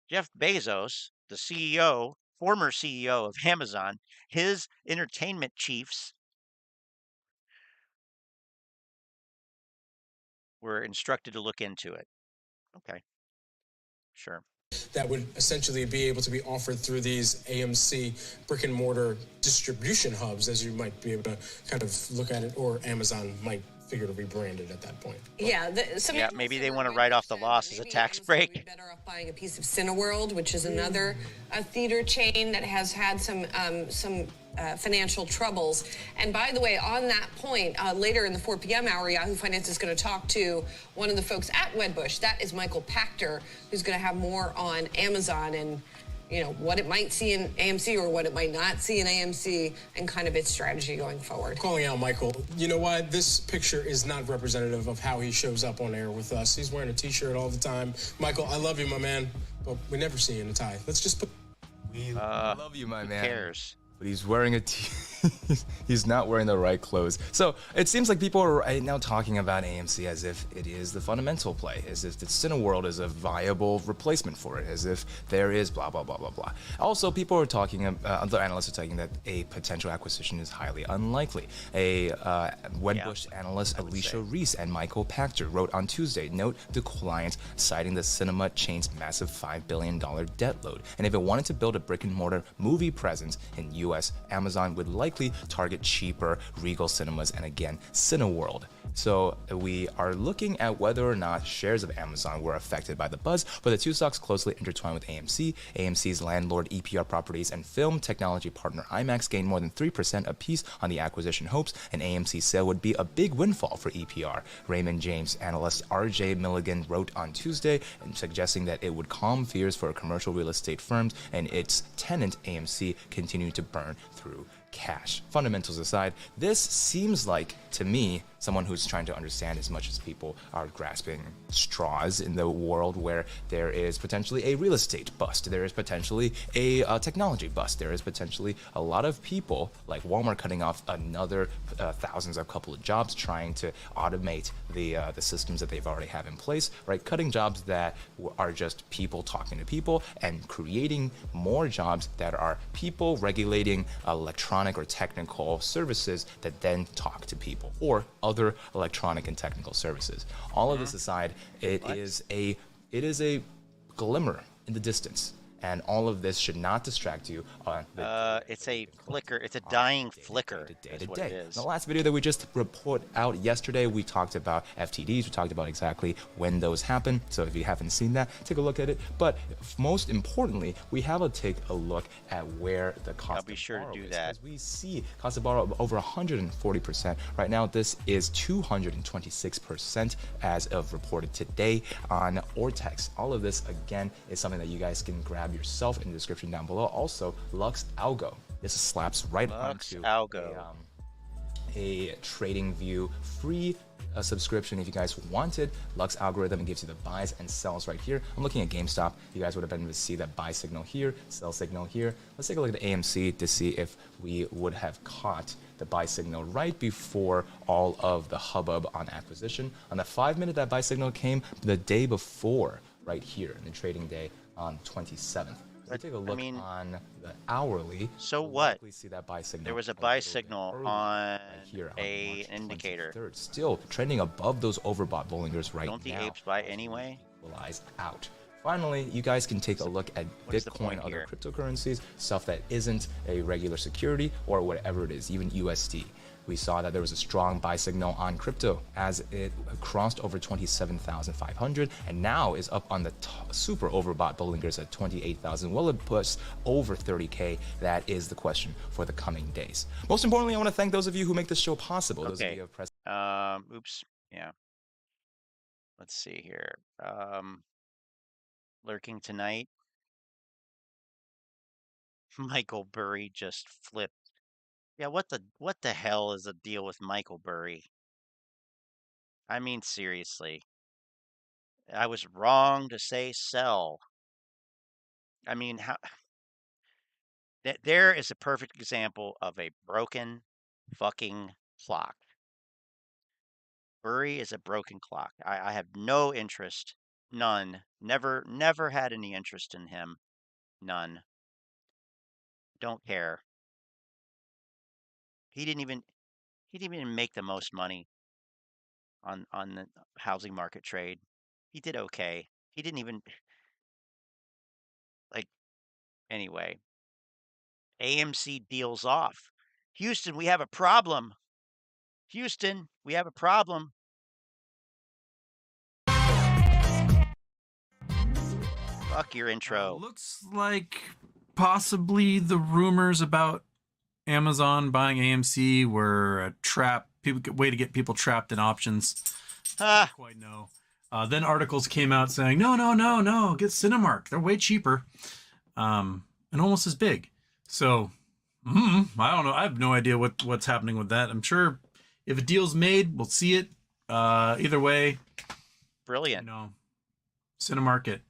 Jeff Bezos, the CEO, former CEO of Amazon, his entertainment chiefs were instructed to look into it. Okay. Sure. That would essentially be able to be offered through these AMC brick and mortar distribution hubs, as you might be able to kind of look at it, or Amazon might figure to rebrand it at that point. Yeah, maybe they want to write off the loss as a tax break. Better off buying a piece of Cineworld, which is another theater chain that has had some financial troubles. And by the way, on that point, later in the 4 p.m. hour, Yahoo Finance is going to talk to one of the folks at Wedbush. That is Michael Pachter, who's going to have more on Amazon and what it might see in AMC or what it might not see in AMC and kind of its strategy going forward. Calling out Michael, you know why? This picture is not representative of how he shows up on air with us. He's wearing a t-shirt all the time. Michael, I love you, my man, but we never see you in a tie. Let's just put... We love you, my man. Who cares? But he's wearing he's not wearing the right clothes. So it seems like people are right now talking about AMC as if it is the fundamental play, as if the Cineworld is a viable replacement for it, as if there is blah, blah, blah, blah, blah. Also, people are talking, other analysts are talking that a potential acquisition is highly unlikely. A Wedbush analyst, Alicia Reese and Michael Pachter, wrote on Tuesday, note to clients citing the cinema chain's massive $5 billion debt load. And if it wanted to build a brick and mortar movie presence in US, Amazon would likely target cheaper Regal cinemas and again Cineworld. So we are looking at whether or not shares of Amazon were affected by the buzz, but the two stocks closely intertwined with AMC. AMC's landlord EPR Properties and film technology partner IMAX gained more than 3% apiece on the acquisition hopes. An AMC sale would be a big windfall for EPR. Raymond James analyst RJ Milligan wrote on Tuesday and suggesting that it would calm fears for commercial real estate firms and its tenant AMC continue to burn through cash. Fundamentals aside, this seems like, to me, someone who's trying to understand as much as people are grasping straws in the world where there is potentially a real estate bust, there is potentially a technology bust, there is potentially a lot of people like Walmart cutting off another thousands of couple of jobs, trying to automate the systems that they've already have in place, right? Cutting jobs that are just people talking to people and creating more jobs that are people regulating electronic or technical services that then talk to people, or other electronic and technical services. All of this aside, it is a glimmer in the distance. And all of this should not distract you on it's a flicker. It's a dying flicker. Is what it is. In the last video that we just report out yesterday, we talked about FTDs. We talked about exactly when those happen. So if you haven't seen that, take a look at it. But most importantly, we have to take a look at where the cost I'll be sure to do that. Because we see cost of borrow over 140%. Right now, this is 226% as of reported today on Ortex. All of this, again, is something that you guys can grab yourself in the description down below. Also, Lux Algo. This slaps right onto a trading view free subscription if you guys wanted. Lux algorithm gives you the buys and sells right here. I'm looking at GameStop. You guys would have been able to see that buy signal here, sell signal here. Let's take a look at the AMC to see if we would have caught the buy signal right before all of the hubbub on acquisition. On the 5-minute, that buy signal came the day before, right here in the trading day on 27th. Let's take a look on the hourly. So what? See that buy signal. There was a buy signal on an indicator. Still trending above those overbought Bollingers right now. Don't the apes buy anyway? Equalize out. Finally, you guys can take a look at Bitcoin, other cryptocurrencies, stuff that isn't a regular security or whatever it is, even USD. We saw that there was a strong buy signal on crypto as it crossed over 27,500 and now is up on the super overbought Bollingers at 28,000. Will it push over 30K? That is the question for the coming days. Most importantly, I want to thank those of you who make this show possible. Those of you who have pressed. Oops. Yeah. Let's see here. Lurking tonight. Michael Burry just flipped. Yeah, what the hell is the deal with Michael Burry? I mean, seriously. I was wrong to say sell. I mean, how there is a perfect example of a broken fucking clock. Burry is a broken clock. I have no interest, none. Never had any interest in him. None. Don't care. He didn't even make the most money on the housing market trade. He did okay. He didn't even like anyway. AMC deals off. Houston, we have a problem. Houston, we have a problem. Fuck your intro. Looks like possibly the rumors about Amazon buying AMC were a trap, way to get people trapped in options. Don't quite know. Then articles came out saying, no, get Cinemark. They're way cheaper and almost as big. So, I don't know. I have no idea what's happening with that. I'm sure if a deal's made, we'll see it. Either way. Brilliant. You know, Cinemark at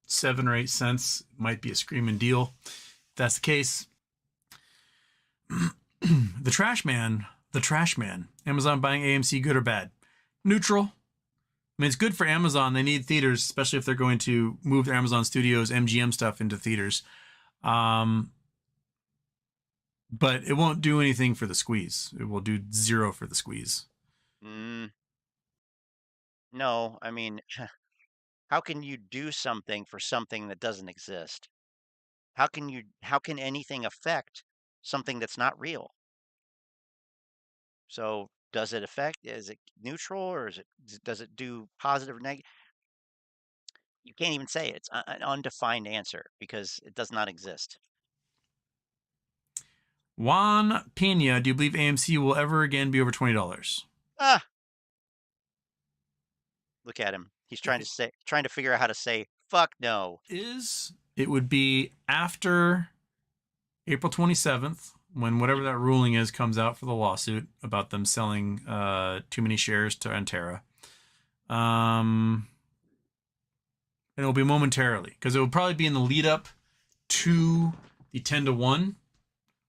7 or 8 cents might be a screaming deal. If that's the case, the trash man, Amazon buying AMC, good or bad? Neutral. I mean, it's good for Amazon. They need theaters, especially if they're going to move their Amazon Studios MGM stuff into theaters. But it won't do anything for the squeeze. It will do zero for the squeeze. No, I mean, how can you do something for something that doesn't exist? How can anything affect something that's not real? So does it affect? Is it neutral, or does it do positive or negative? You can't even say it's an undefined answer because it does not exist. Juan Pena, do you believe AMC will ever again be over $20? Look at him. He's trying to figure out how to say fuck no. It would be after April 27th, when whatever that ruling is comes out for the lawsuit about them selling too many shares to Antera. And it'll be momentarily, because it will probably be in the lead up to the 10-to-1,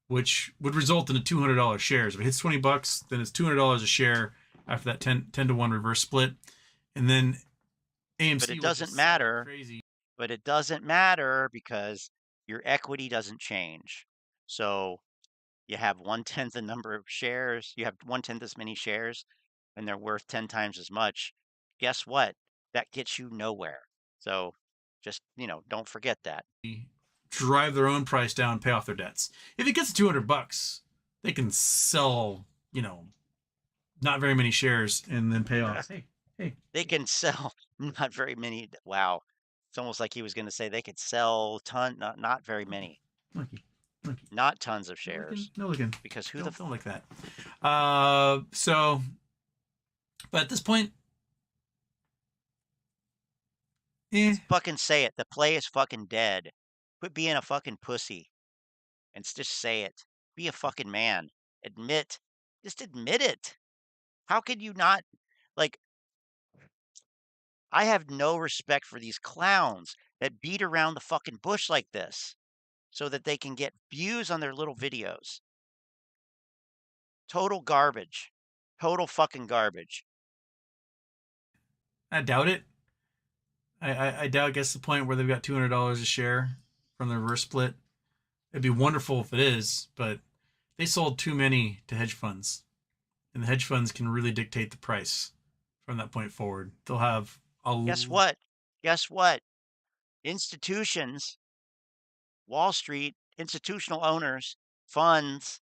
which would result in a $200 shares. If it hits $20, then it's $200 a share after that 10-to-1 reverse split. And then AMC. But it doesn't matter. But it doesn't matter because your equity doesn't change. So you have 1/10 the number of shares. You have 1/10 as many shares, and they're worth 10 times as much. Guess what? That gets you nowhere. So just, don't forget that. Drive their own price down, pay off their debts. If it gets $200, they can sell, not very many shares and then pay off. Hey. They can sell not very many. Wow. It's almost like he was going to say they could sell not very many. Monkey. Not tons of shares. No looking. Because don't like that. But at this point, fucking say it. The play is fucking dead. Quit being a fucking pussy and just say it. Be a fucking man. Just admit it. How could you not, I have no respect for these clowns that beat around the fucking bush like this so that they can get views on their little videos. Total garbage. Total fucking garbage. I doubt it. I doubt it gets to the point where they've got $200 a share from the reverse split. It'd be wonderful if it is, but they sold too many to hedge funds. And the hedge funds can really dictate the price from that point forward. They'll have Guess what? Institutions, Wall Street, institutional owners, funds,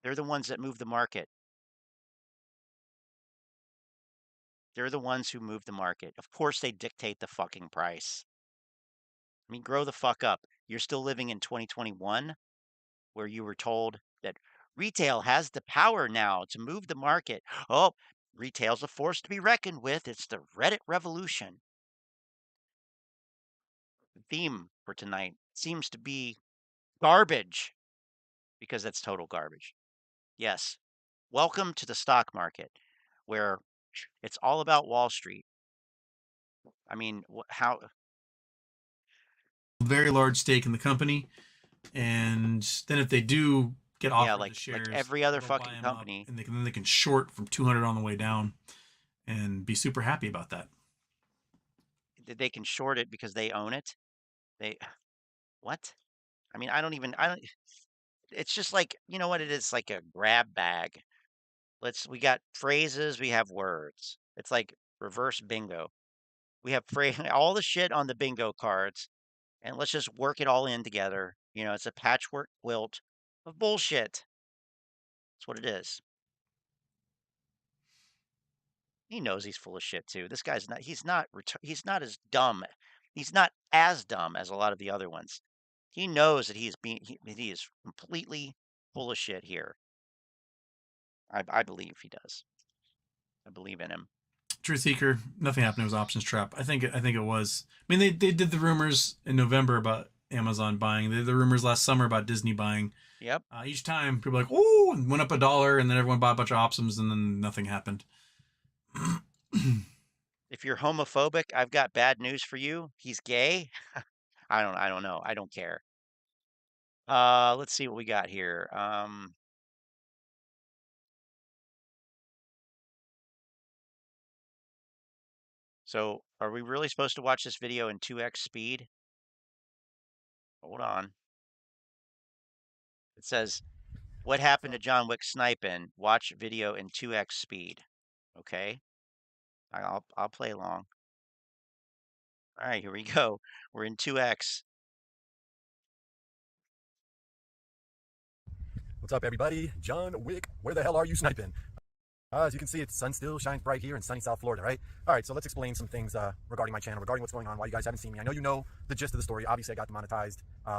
they're the ones that move the market. They're the ones who move the market. Of course they dictate the fucking price. I mean, grow the fuck up. You're still living in 2021 where you were told that retail has the power now to move the market. Oh, retail's a force to be reckoned with. It's the Reddit revolution. The theme for tonight, seems to be garbage because that's total garbage. Yes. Welcome to the stock market where it's all about Wall Street. I mean, how? Very large stake in the company, and then if they do get offered like the shares, every other they'll buy fucking 'em company. up, and then they can short from 200 on the way down, and be super happy about that. They can short it because they own it. What? I mean, I don't. It's just like, you know what it is, like a grab bag. We got phrases, we have words. It's like reverse bingo. We have all the shit on the bingo cards, and let's just work it all in together. It's a patchwork quilt of bullshit. That's what it is. He knows he's full of shit too. This guy's not. He's not as dumb. He's not as dumb as a lot of the other ones. He knows that he is completely full of shit here. I believe he does. I believe in him. Truth Seeker, nothing happened. It was options trap. I think it was. I mean, they did the rumors in November about Amazon buying. They did the rumors last summer about Disney buying. Yep. Each time people were like, "Ooh," and went up $1, and then everyone bought a bunch of options, and then nothing happened. If you're homophobic, I've got bad news for you. He's gay. I don't know. I don't care. Let's see what we got here. So are we really supposed to watch this video in 2x speed? Hold on. It says, what happened to John Wick sniping? Watch video in 2x speed. Okay. I'll play along. All right, here we go. We're in 2x. What's up, everybody? John Wick, where the hell are you sniping? As you can see, the sun still shines bright here in sunny South Florida, right? All right, so let's explain some things regarding my channel, regarding what's going on, why you guys haven't seen me. I know you know the gist of the story. Obviously, I got demonetized. They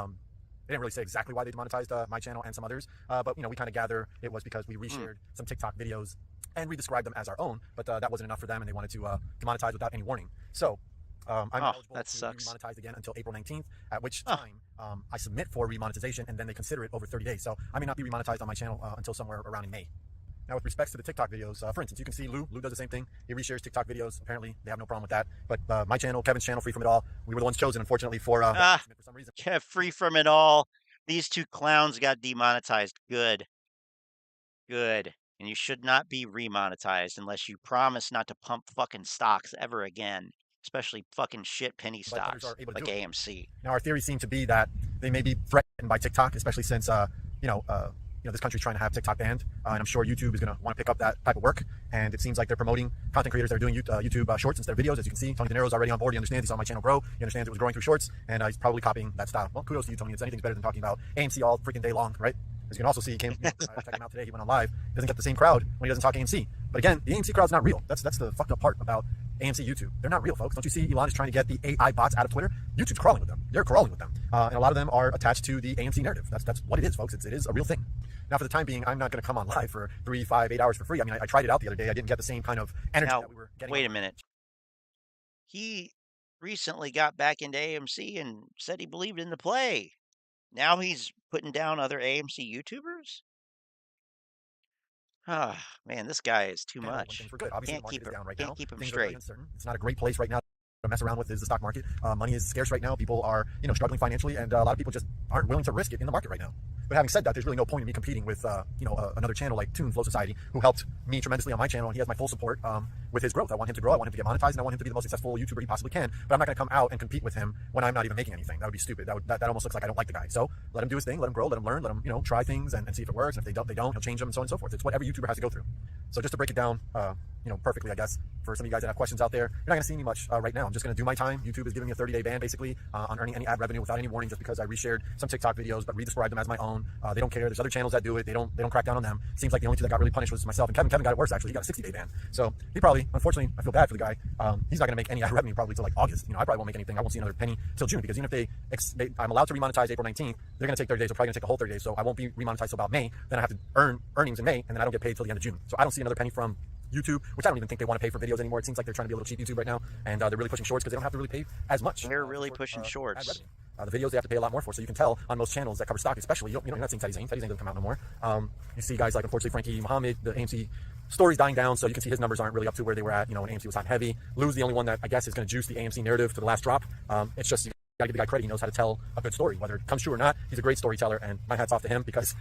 didn't really say exactly why they demonetized my channel and some others, but we kind of gather it was because we reshared some TikTok videos and redescribed them as our own, but that wasn't enough for them, and they wanted to demonetize without any warning. So I'm eligible to be remonetized again until April 19th, at which time I submit for remonetization, and then they consider it over 30 days. So I may not be remonetized on my channel until somewhere around in May. Now, with respects to the TikTok videos, for instance, you can see Lou does the same thing. He reshares TikTok videos. Apparently, they have no problem with that. But my channel, Kevin's channel, Free From It All, we were the ones chosen, unfortunately, for some reason. Free From It All. These two clowns got demonetized. Good. Good. And you should not be remonetized unless you promise not to pump fucking stocks ever again, especially fucking shit penny stocks like AMC. Now, our theory seemed to be that they may be threatened by TikTok, especially since this country's trying to have TikTok banned, and I'm sure YouTube is going to want to pick up that type of work. And it seems like they're promoting content creators that are doing YouTube shorts instead of videos. As you can see, Tony De Niro's already on board. He understands. He saw my channel grow. He understands it was growing through shorts, and he's probably copying that style. Well, kudos to you, Tony. It's anything's better than talking about AMC all freaking day long, right? As you can also see, he came, I checked him out today. He went on live. He doesn't get the same crowd when he doesn't talk AMC. But again, the AMC crowd's not real. That's the fucked up part about AMC YouTube. They're not real, folks. Don't you see Elon is trying to get the AI bots out of Twitter? YouTube's crawling with them. They're crawling with them. And a lot of them are attached to the AMC narrative. That's what it is, folks. It is a real thing. Now, for the time being, I'm not going to come on live for 3, 5, 8 hours for free. I mean, I tried it out the other day. I didn't get the same kind of energy that we were getting. Wait a minute. He recently got back into AMC and said he believed in the play. Now he's putting down other AMC YouTubers? Ah, man, this guy is too much. Can't keep him straight. It's not a great place right now to mess around with is the stock market. Money is scarce right now. People are, struggling financially, and a lot of people just aren't willing to risk it in the market right now. But having said that, there's really no point in me competing with, another channel like Toon Flow Society, who helped me tremendously on my channel, and he has my full support with his growth. I want him to grow. I want him to get monetized, and I want him to be the most successful YouTuber he possibly can. But I'm not going to come out and compete with him when I'm not even making anything. That would be stupid. That almost looks like I don't like the guy. So let him do his thing. Let him grow. Let him learn. Let him, try things and see if it works. And if they don't, he'll change them, and so on and so forth. It's what every YouTuber has to go through. So just to break it down, perfectly, I guess, for some of you guys that have questions out there, you're not going to see me much right now. I'm just going to do my time. YouTube is giving me a 30-day ban, basically, on earning any ad revenue without any warning, just because I reshared some TikTok videos, but redescribed them as my own. They don't care. There's other channels that do it. They don't crack down on them. Seems like the only two that got really punished was myself and Kevin. Kevin got it worse, actually. He got a 60-day ban. So he probably, unfortunately, I feel bad for the guy. He's not going to make any ad revenue probably till like August. I probably won't make anything. I won't see another penny till June, because even if I'm allowed to remonetize April 19th, they're going to take 30 days. They're probably going to take a whole 30 days. So I won't be remonetized till about May. Then I have to earn earnings in May, and then I don't get paid till the end of June. So I don't see another penny from YouTube, which I don't even think they want to pay for videos anymore. It seems like they're trying to be a little cheap YouTube right now, and they're really pushing shorts because they don't have to really pay as much. They're really pushing shorts. The videos they have to pay a lot more for, so you can tell on most channels that cover stock, especially you're not seeing Teddy Zane. Teddy Zane doesn't come out no more. You see guys like, unfortunately, Frankie Muhammad, the AMC story's dying down, so you can see his numbers aren't really up to where they were at, when AMC was hot and heavy. Lou's the only one that I guess is going to juice the AMC narrative to the last drop. It's just, you gotta give the guy credit. He knows how to tell a good story, whether it comes true or not. He's a great storyteller, and my hat's off to him because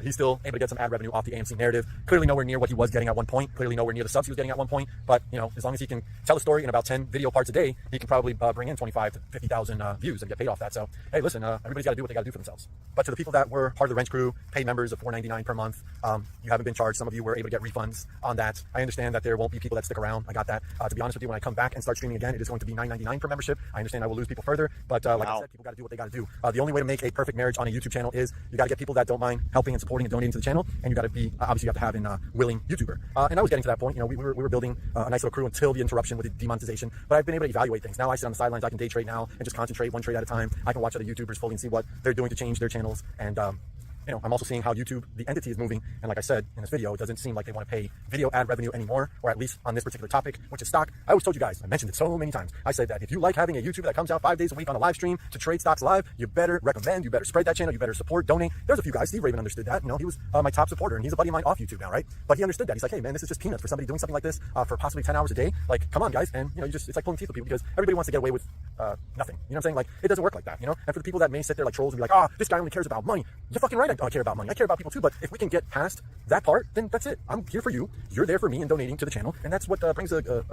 he's still able to get some ad revenue off the AMC narrative. Clearly nowhere near what he was getting at one point. Clearly nowhere near the subs he was getting at one point. But as long as he can tell a story in about 10 video parts a day, he can probably bring in 25 to 50,000 views and get paid off that. So hey, listen, everybody's got to do what they got to do for themselves. But to the people that were part of the Roensch crew, paid members of $4.99 per month, you haven't been charged. Some of you were able to get refunds on that. I understand that there won't be people that stick around. I got that. To be honest with you, when I come back and start streaming again, it is going to be $9.99 per membership. I understand I will lose people further, but like I said, people got to do what they got to do. The only way to make a perfect marriage on a YouTube channel is you got to get people that don't mind helping and supporting and donating to the channel, and you got to be obviously you have to have a willing YouTuber. And I was getting to that point. We were building a nice little crew until the interruption with the demonetization. But I've been able to evaluate things. Now I sit on the sidelines. I can day trade now and just concentrate one trade at a time. I can watch other YouTubers fully and see what they're doing to change their channels. And I'm also seeing how YouTube, the entity, is moving. And like I said in this video, it doesn't seem like they want to pay video ad revenue anymore, or at least on this particular topic, which is stock. I always told you guys, I mentioned it so many times. I said that if you like having a YouTuber that comes out 5 days a week on a live stream to trade stocks live, you better recommend, you better spread that channel, you better support, donate. There's a few guys, Steve Raven understood that. He was my top supporter, and he's a buddy of mine off YouTube now, right? But he understood that. He's like, hey man, this is just peanuts for somebody doing something like this for possibly 10 hours a day. Like, come on guys. And it's like pulling teeth with people because everybody wants to get away with nothing. You know what I'm saying? Like, it doesn't work like that, And for the people that may sit there like trolls and be like, this guy only cares about money. You're fucking right, I care about money. I care about people too, but if we can get past that part, then that's it. I'm here for you. You're there for me and donating to the channel, and that's what brings a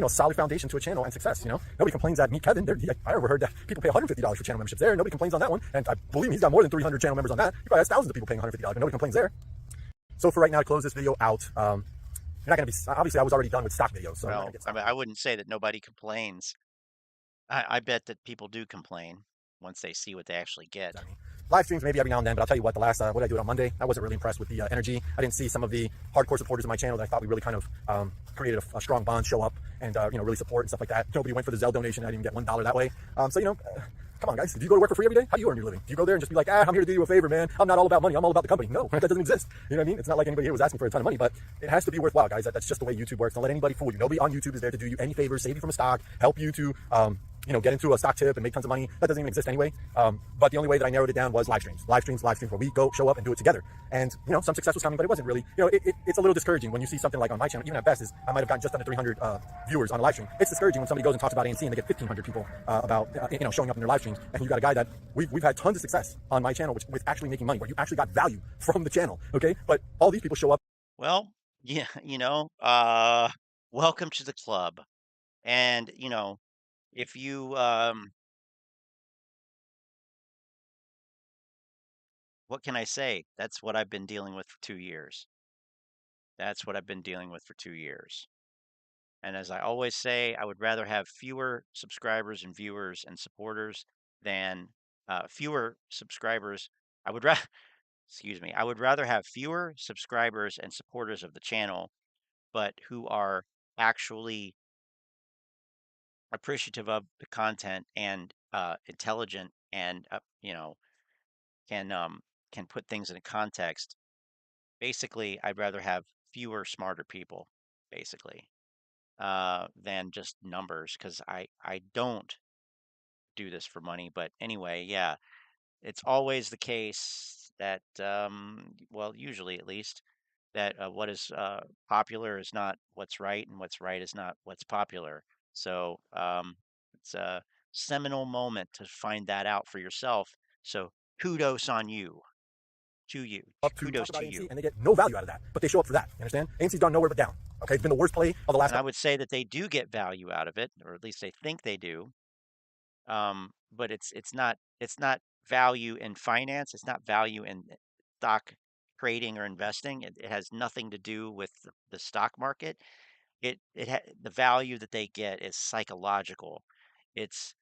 solid foundation to a channel and success. Nobody complains that Meet Kevin. I overheard that people pay $150 for channel memberships there. Nobody complains on that one, and I believe he's got more than 300 channel members on that. He probably has thousands of people paying $150, but nobody complains there. So for right now, to close this video out, you're not going to be. Obviously, I was already done with stock videos, so well, I wouldn't say that nobody complains. I bet that people do complain once they see what they actually get. Live streams maybe every now and then, but I'll tell you what, the last, what did I do it on Monday? I wasn't really impressed with the energy. I didn't see some of the hardcore supporters of my channel that I thought we really kind of created a strong bond show up and, really support and stuff like that. Nobody went for the Zelle donation. I didn't even get $1 that way. Come on, guys. Do you go to work for free every day? How do you earn your living? Do you go there and just be like, I'm here to do you a favor, man. I'm not all about money. I'm all about the company. No, that doesn't exist. You know what I mean? It's not like anybody here was asking for a ton of money, but it has to be worthwhile, guys. That's just the way YouTube works. Don't let anybody fool you. Nobody on YouTube is there to do you any favors, save you from a stock, help you to, get into a stock tip and make tons of money. That doesn't even exist anyway. But the only way that I narrowed it down was live streams where we go, show up and do it together. And, some success was coming, but it wasn't really, it's a little discouraging when you see something like on my channel, even at best is I might have gotten just under 300 viewers on a live stream. It's discouraging when somebody goes and talks about AMC and they get 1,500 people about, showing up in their live streams. And you got a guy that we've had tons of success on my channel, with actually making money, where you actually got value from the channel. Okay. But all these people show up. Well, yeah, welcome to the club. And, if you, what can I say? That's what I've been dealing with for 2 years. That's what I've been dealing with for 2 years. And as I always say, I would rather have fewer subscribers and viewers and supporters than fewer subscribers. I would rather, excuse me, I would rather have fewer subscribers and supporters of the channel, but who are actually appreciative of the content and intelligent and can put things in a context. Basically, I'd rather have fewer smarter people, basically, than just numbers, because I don't do this for money. But anyway, yeah, it's always the case that well, usually at least, that what is popular is not what's right, and what's right is not what's popular. So it's a seminal moment to find that out for yourself. So kudos on you. To you. Kudos to you. And they get no value out of that, but they show up for that. You understand? AMC's gone nowhere but down. Okay, it's been the worst play of the last. And I would say that they do get value out of it, or at least they think they do. But it's not value in finance. It's not value in stock trading or investing. It has nothing to do with the stock market. The value that they get is psychological. It's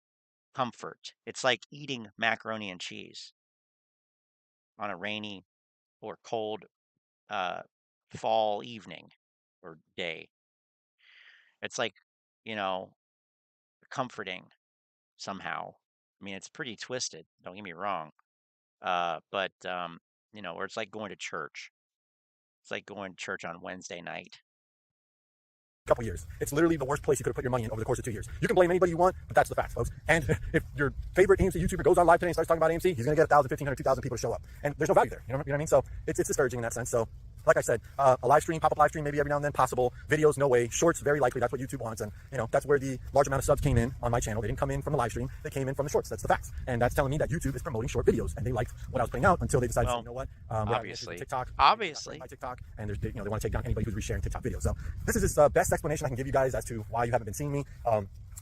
comfort. It's like eating macaroni and cheese on a rainy or cold fall evening or day. It's like, comforting somehow. I mean, it's pretty twisted, don't get me wrong. But or it's like going to church. It's like going to church on Wednesday night. couple years. It's literally the worst place you could have put your money in over the course of 2 years. You can blame anybody you want, but that's the facts, folks. And if your favorite AMC YouTuber goes on live today and starts talking about AMC, he's going to get 1,000, 1,500, 2,000 people to show up. And there's no value there. You know what I mean? So it's discouraging in that sense. So like I said, a live stream, pop-up live stream, maybe every now and then possible. Videos, no way. Shorts, very likely. That's what YouTube wants. And, you know, that's where the large amount of subs came in on my channel. They didn't come in from the live stream. They came in from the shorts. That's the facts. And that's telling me that YouTube is promoting short videos. And they liked what I was putting out until they decided to say, you know what? Obviously. TikTok. Obviously. My TikTok. And there's, you know, they want to take down anybody who's resharing TikTok videos. So this is just the best explanation I can give you guys as to why you haven't been seeing me.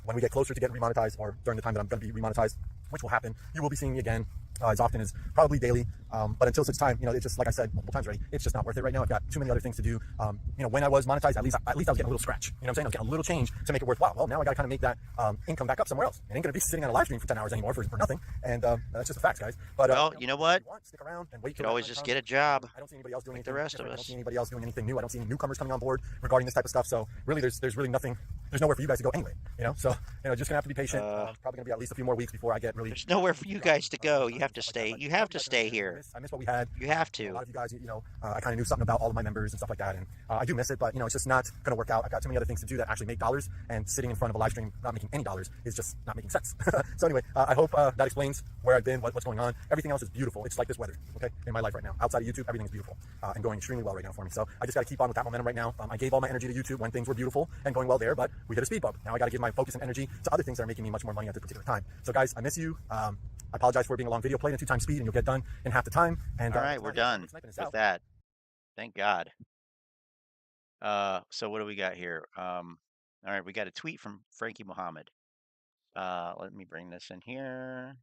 When we get closer to getting remonetized, or during the time that I'm going to be remonetized, which will happen, you will be seeing me again as often as probably daily. But until such time, you know, it's just like I said multiple times already, it's just not worth it right now. I've got too many other things to do. You know, when I was monetized, at least I was getting a little scratch. You know what I'm saying? I was getting a little change to make it worthwhile. Well, now I got to kind of make that income back up somewhere else. It ain't going to be sitting on a live stream for 10 hours anymore for nothing. And that's just the facts, guys. But well, you know what? Stick around and wait. You could always just get a job. I don't see anybody else doing like anything. The rest of I don't us. see anybody else doing anything new. I don't see any newcomers coming on board regarding this type of stuff. So really, there's really nothing. There's nowhere for you guys to go anyway. You know, so you know, just gonna have to be patient. Probably gonna be at least a few more weeks before I get really. There's nowhere for you guys to go. You have to stay. You have to stay here. I miss what we had. You have to. A lot of you guys, you know, I kind of knew something about all of my members and stuff like that, and I do miss it. But you know, it's just not gonna work out. I've got too many other things to do that actually make dollars, and sitting in front of a live stream not making any dollars is just not making sense. So anyway, I hope that explains where I've been, what's going on. Everything else is beautiful. It's like this weather, okay, in my life right now. Outside of YouTube, everything's beautiful and going extremely well right now for me. So I just got to keep on with that momentum right now. I gave all my energy to YouTube when things were beautiful and going well there, but we hit a speed bump. Now I got to give my focus and energy to other things that are making me much more money at this particular time. So guys, I miss you. I apologize for being a long video. Play it in 2x speed and you'll get done in half the time. And all right, we're done with that. Thank God. So what do we got here? All right, we got a tweet from Frankie Muhammad. Let me bring this in here.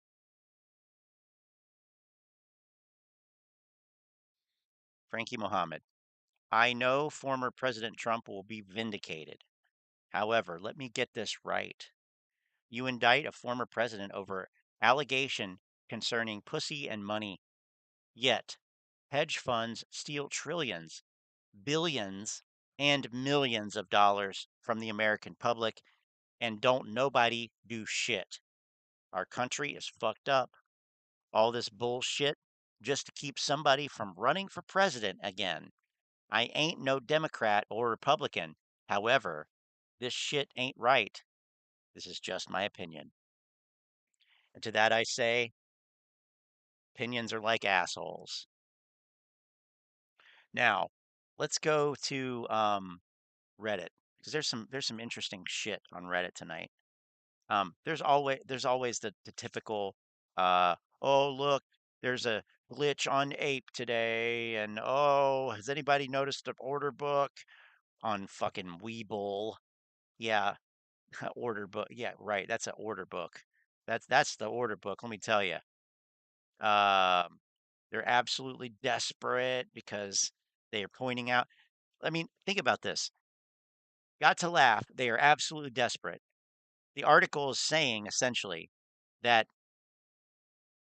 Frankie Muhammad. I know former President Trump will be vindicated. However, let me get this right. You indict a former president over allegation concerning pussy and money. Yet, hedge funds steal trillions, billions, and millions of dollars from the American public, and don't nobody do shit. Our country is fucked up. All this bullshit just to keep somebody from running for president again. I ain't no Democrat or Republican. However, this shit ain't right. This is just my opinion. And to that I say, opinions are like assholes. Now, let's go to Reddit, because there's some interesting shit on Reddit tonight. There's always the typical oh look, there's a glitch on Ape today, and oh, has anybody noticed the order book on fucking Webull? Yeah, order book. Yeah, right. That's an order book. That's the order book. Let me tell you. They're absolutely desperate because they are pointing out. I mean, think about this. Got to laugh. They are absolutely desperate. The article is saying essentially that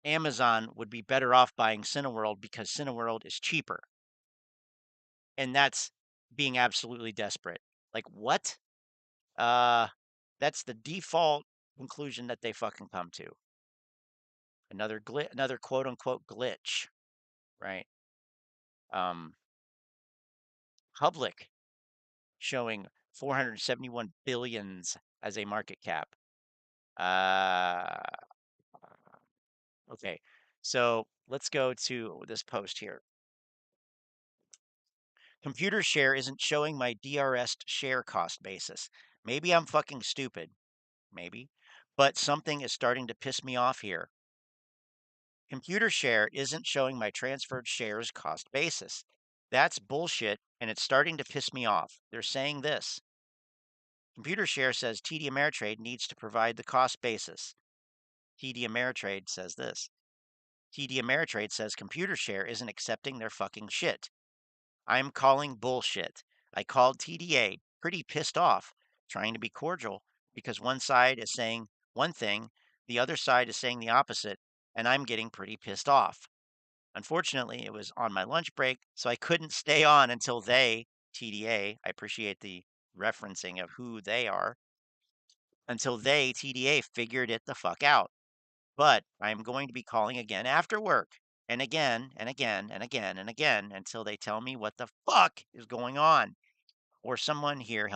Amazon would be better off buying Cineworld because Cineworld is cheaper. And that's being absolutely desperate. Like what? That's the default conclusion that they fucking come to. Another quote unquote glitch, right? Public showing 471 billions as a market cap. Okay, so let's go to this post here. Computer share isn't showing my DRS share cost basis. Maybe I'm fucking stupid. Maybe. But something is starting to piss me off here. Computer share isn't showing my transferred shares cost basis. That's bullshit, and it's starting to piss me off. They're saying this. Computer share says TD Ameritrade needs to provide the cost basis. TD Ameritrade says this. TD Ameritrade says computer share isn't accepting their fucking shit. I'm calling bullshit. I called TDA, pretty pissed off, trying to be cordial, because one side is saying one thing, the other side is saying the opposite, and I'm getting pretty pissed off. Unfortunately, it was on my lunch break, so I couldn't stay on until they, TDA, I appreciate the referencing of who they are, until they, TDA, figured it the fuck out. But I'm going to be calling again after work, and again, and again, and again, and again, until they tell me what the fuck is going on. or someone here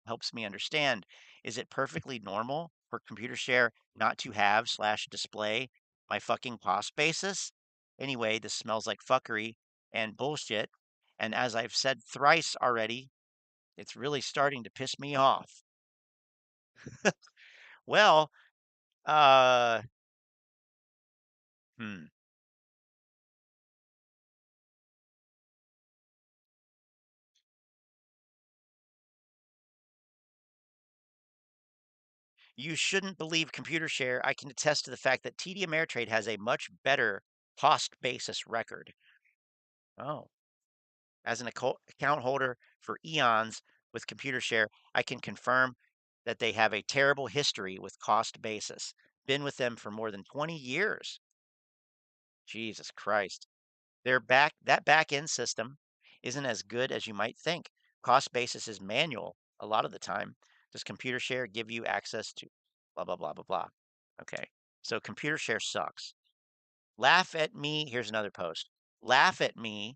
helps me understand. Is it perfectly normal for computer share not to have / display my fucking cost basis? Anyway, this smells like fuckery and bullshit. And as I've said thrice already, it's really starting to piss me off. Well, uh, hmm. You shouldn't believe ComputerShare. I can attest to the fact that TD Ameritrade has a much better cost basis record. Oh, as an account holder for eons with ComputerShare, I can confirm that they have a terrible history with cost basis. Been with them for more than 20 years. Jesus Christ. That back end system isn't as good as you might think. Cost basis is manual a lot of the time. Does ComputerShare give you access to blah blah blah blah blah? Okay. So ComputerShare sucks. Laugh at me. Here's another post. Laugh at me,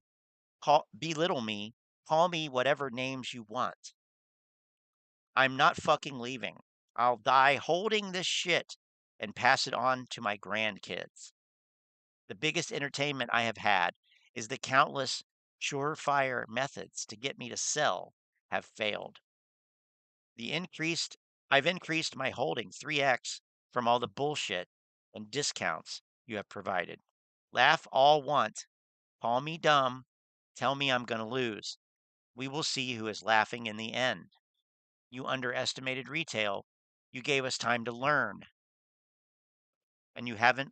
belittle me, call me whatever names you want. I'm not fucking leaving. I'll die holding this shit and pass it on to my grandkids. The biggest entertainment I have had is the countless surefire methods to get me to sell have failed. I've increased my holding 3x from all the bullshit and discounts you have provided. Laugh all want, call me dumb, tell me I'm going to lose. We will see who is laughing in the end. You underestimated retail. You gave us time to learn. And you haven't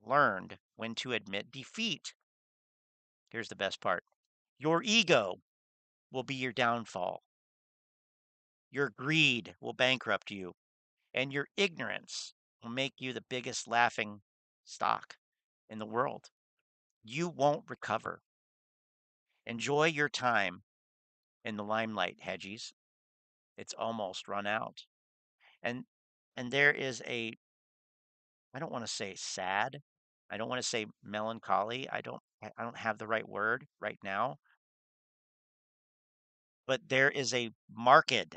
learned when to admit defeat. Here's the best part. Your ego will be your downfall. Your greed will bankrupt you. And your ignorance will make you the biggest laughing stock in the world. You won't recover. Enjoy your time in the limelight, hedgies. It's almost run out. And there is I don't want to say sad. I don't want to say melancholy. I don't have the right word right now. But there is a marked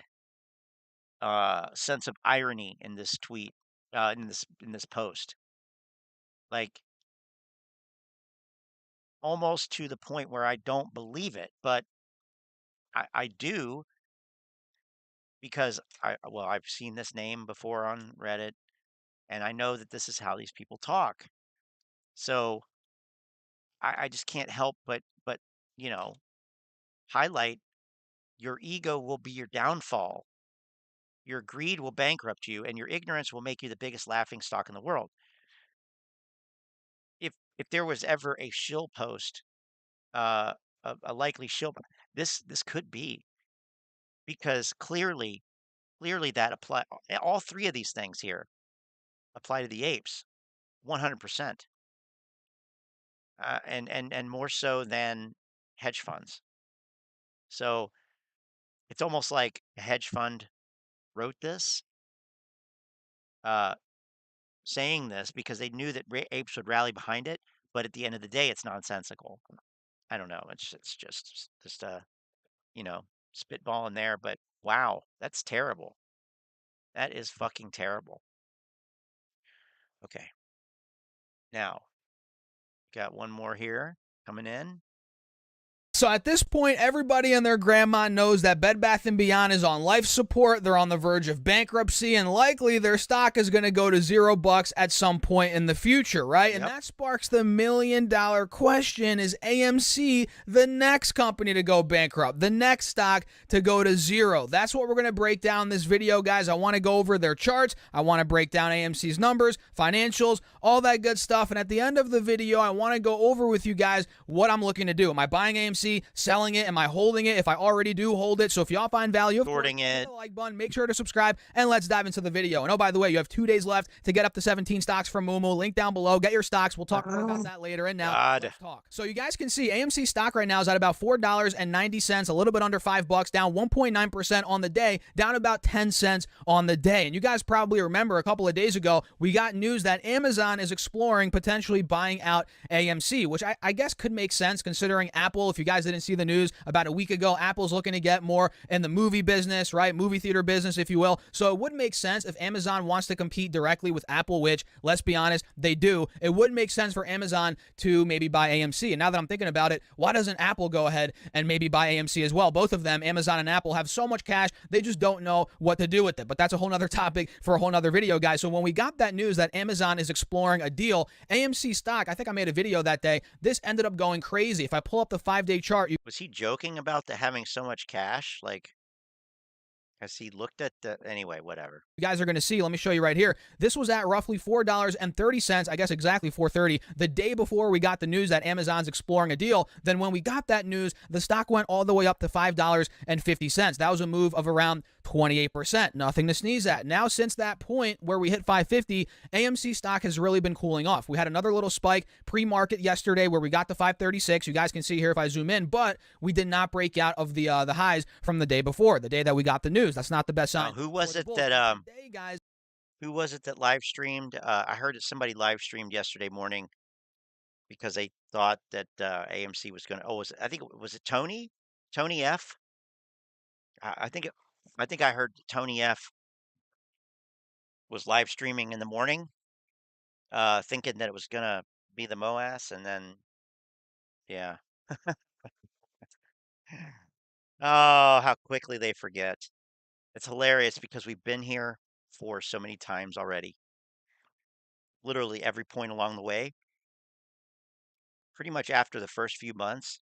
sense of irony in this tweet, in this post. Like almost to the point where I don't believe it, but I do, because I've seen this name before on Reddit, and I know that this is how these people talk. So I just can't help but highlight your ego will be your downfall. Your greed will bankrupt you, and your ignorance will make you the biggest laughing stock in the world. If there was ever a shill post, a likely shill, this could be, because clearly that apply. All three of these things here apply to the apes, 100%, and more so than hedge funds. So it's almost like a hedge fund wrote this, saying this because they knew that apes would rally behind it. But at the end of the day, it's nonsensical. I don't know. It's just spitballing there. But wow, that's terrible. That is fucking terrible. Okay. Now, got one more here coming in. So at this point, everybody and their grandma knows that Bed Bath & Beyond is on life support. They're on the verge of bankruptcy, and likely their stock is going to go to $0 at some point in the future, right? Yep. And that sparks the $1 million question: is AMC the next company to go bankrupt, the next stock to go to zero? That's what we're going to break down in this video, guys. I want to go over their charts. I want to break down AMC's numbers, financials, all that good stuff. And at the end of the video, I want to go over with you guys what I'm looking to do. Am I buying AMC? Selling it? Am I holding it? If I already do hold it. So if y'all find value, shorting it, hit the like button, make sure to subscribe, and let's dive into the video. And oh, by the way, you have 2 days left to get up to 17 stocks from Moomoo. Link down below. Get your stocks. We'll talk more about that later. And now let's talk. So you guys can see AMC stock right now is at about $4.90, a little bit under $5, down 1.9% on the day, down about 10 cents on the day. And you guys probably remember a couple of days ago, we got news that Amazon is exploring potentially buying out AMC, which I guess could make sense considering Apple, if you guys didn't see the news about a week ago, Apple's looking to get more in the movie business, right? Movie theater business, if you will. So it would make sense if Amazon wants to compete directly with Apple, which, let's be honest, they do. It would make sense for Amazon to maybe buy AMC. And now that I'm thinking about it, why doesn't Apple go ahead and maybe buy AMC as well? Both of them, Amazon and Apple, have so much cash, they just don't know what to do with it. But that's a whole nother topic for a whole nother video, guys. So when we got that news that Amazon is exploring a deal, AMC stock, I think I made a video that day, this ended up going crazy. If I pull up the 5-day chart, was he joking about the having so much cash? Like, has he looked at the, anyway, whatever. You guys are going to see, let me show you right here. This was at roughly $4.30, I guess exactly $4.30, the day before we got the news that Amazon's exploring a deal. Then when we got that news, the stock went all the way up to $5.50. That was a move of around 28%. Nothing to sneeze at. Now, since that point where we hit $5.50, AMC stock has really been cooling off. We had another little spike pre-market yesterday where we got to $5.36. You guys can see here if I zoom in, but we did not break out of the highs from the day before, the day that we got the news. That's not the best sign. Who was it that guys? Who was it that live streamed? I heard that somebody live streamed yesterday morning because they thought that AMC was going to. Oh, I think was it Tony? Tony F. I think I heard Tony F. was live streaming in the morning, thinking that it was gonna be the Moass, and then yeah. Oh, how quickly they forget. It's hilarious because we've been here for so many times already. Literally every point along the way. Pretty much after the first few months,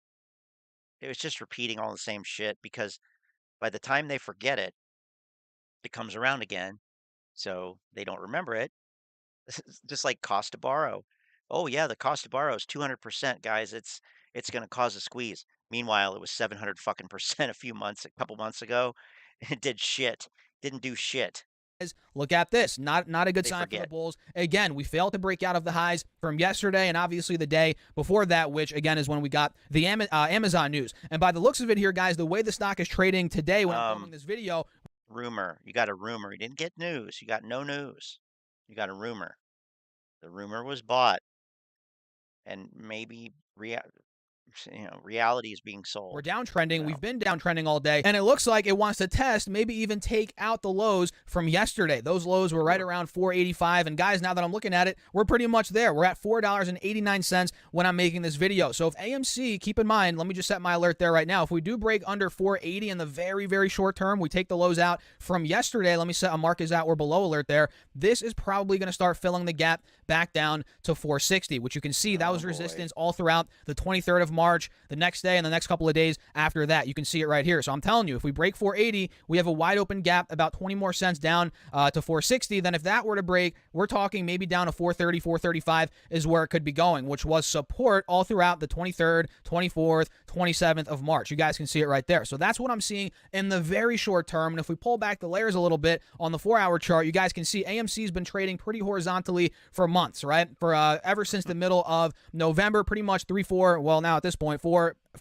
it was just repeating all the same shit because by the time they forget it, it comes around again. So they don't remember it. Just like cost to borrow. Oh yeah, the cost to borrow is 200%, guys. It's going to cause a squeeze. Meanwhile, it was 700 fucking percent a couple months ago. It did shit. Didn't do shit. Look at this. Not a good sign for the bulls. Again, we failed to break out of the highs from yesterday and obviously the day before that, which again is when we got the Amazon news. And by the looks of it here, guys, the way the stock is trading today when I'm filming this video. Rumor. You got a rumor. You didn't get news. You got no news. You got a rumor. The rumor was bought. And maybe reality is being sold. We're downtrending. We've been downtrending all day, and it looks like it wants to test, maybe even take out the lows from yesterday. Those lows were right around $4.85, and guys, now that I'm looking at it, we're pretty much there. We're at $4.89 when I'm making this video. So if AMC, keep in mind, let me just set my alert there right now. If we do break under 480 in the very, very short term, we take the lows out from yesterday. Let me set a mark is at or below alert there. This is probably going to start filling the gap back down to 460, which you can see that was resistance all throughout the 23rd of March, the next day, and the next couple of days after that. You can see it right here. So I'm telling you, if we break 480, we have a wide open gap, about 20 more cents down to 460. Then if that were to break, we're talking maybe down to 430, 435 is where it could be going, which was support all throughout the 23rd, 24th, 27th of March. You guys can see it right there. So that's what I'm seeing in the very short term. And if we pull back the layers a little bit on the 4-hour chart, you guys can see AMC's been trading pretty horizontally for months, right? For ever since the middle of November, pretty much well, now at this point,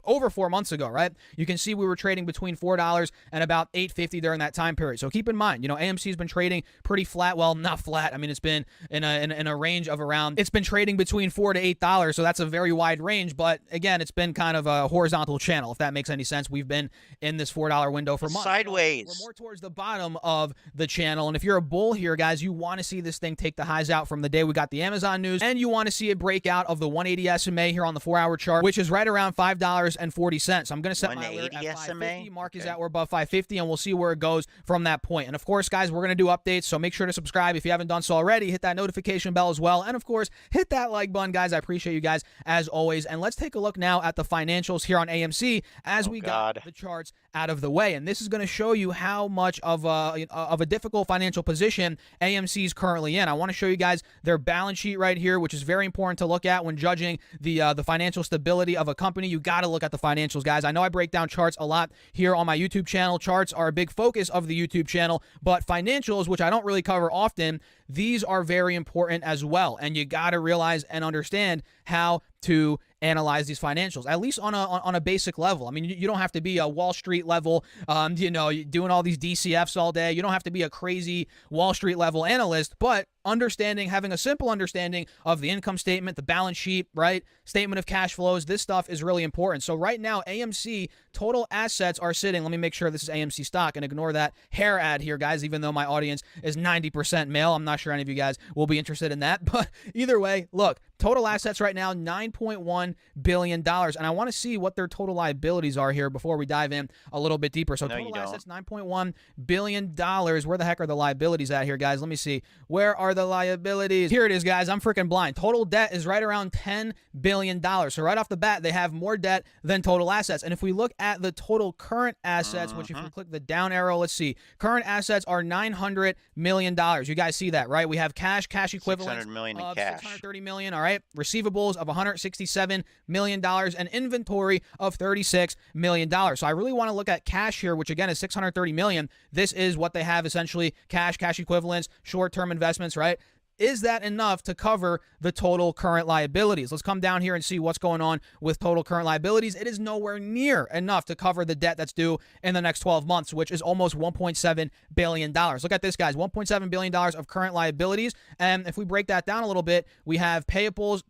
over 4 months ago, right? You can see we were trading between $4 and about $8.50 during that time period. So keep in mind, AMC's been trading pretty flat. Well, not flat. I mean, it's been in a range of around. It's been trading between $4 to $8, so that's a very wide range. But again, it's been kind of a horizontal channel, if that makes any sense. We've been in this $4 window for months. Sideways. We're more towards the bottom of the channel. And if you're a bull here, guys, you want to see this thing take the highs out from the day we got the Amazon news, and you want to see it break out of the 180 SMA here on the 4-hour chart, which is right around $5.40. I'm going to set my alert at 550. Mark is at or above 550, and we'll see where it goes from that point. And of course, guys, we're going to do updates, so make sure to subscribe if you haven't done so already. Hit that notification bell as well, and of course, hit that like button, guys. I appreciate you guys as always. And let's take a look now at the financials here on AMC as we got the charts out of the way. And this is going to show you how much of a difficult financial position AMC is currently in. I want to show you guys their balance sheet right here, which is very important to look at when judging the financial stability of a company. You got to look at the financials, guys. I know I break down charts a lot here on my YouTube channel. Charts are a big focus of the YouTube channel, but financials, which I don't really cover often, these are very important as well. And you got to realize and understand how to analyze these financials, at least on a basic level. I mean, you don't have to be a Wall Street level, doing all these DCFs all day. You don't have to be a crazy Wall Street level analyst, but having a simple understanding of the income statement, the balance sheet, right? Statement of cash flows. This stuff is really important. So right now, AMC total assets are sitting. Let me make sure this is AMC stock and ignore that hair ad here, guys, even though my audience is 90% male. I'm not sure any of you guys will be interested in that. But either way, look, total assets right now, $9.1 billion. And I want to see what their total liabilities are here before we dive in a little bit deeper. So total assets, $9.1 billion. Where the heck are the liabilities at here, guys? Let me see. Where are the liabilities? Here it is, guys. I'm freaking blind. Total debt is right around $10 billion. So right off the bat, they have more debt than total assets. And if we look at the total current assets, which if we click the down arrow, let's see. Current assets are $900 million. You guys see that, right? We have cash equivalents $600 million in of cash. $630 million, all right? Receivables of $167 million and inventory of $36 million. So I really want to look at cash here, which again is $630 million. This is what they have essentially, cash equivalents, short-term investments, right? Is that enough to cover the total current liabilities? Let's come down here and see what's going on with total current liabilities. It is nowhere near enough to cover the debt that's due in the next 12 months, which is almost $1.7 billion. Look at this, guys, $1.7 billion of current liabilities. And if we break that down a little bit, we have payables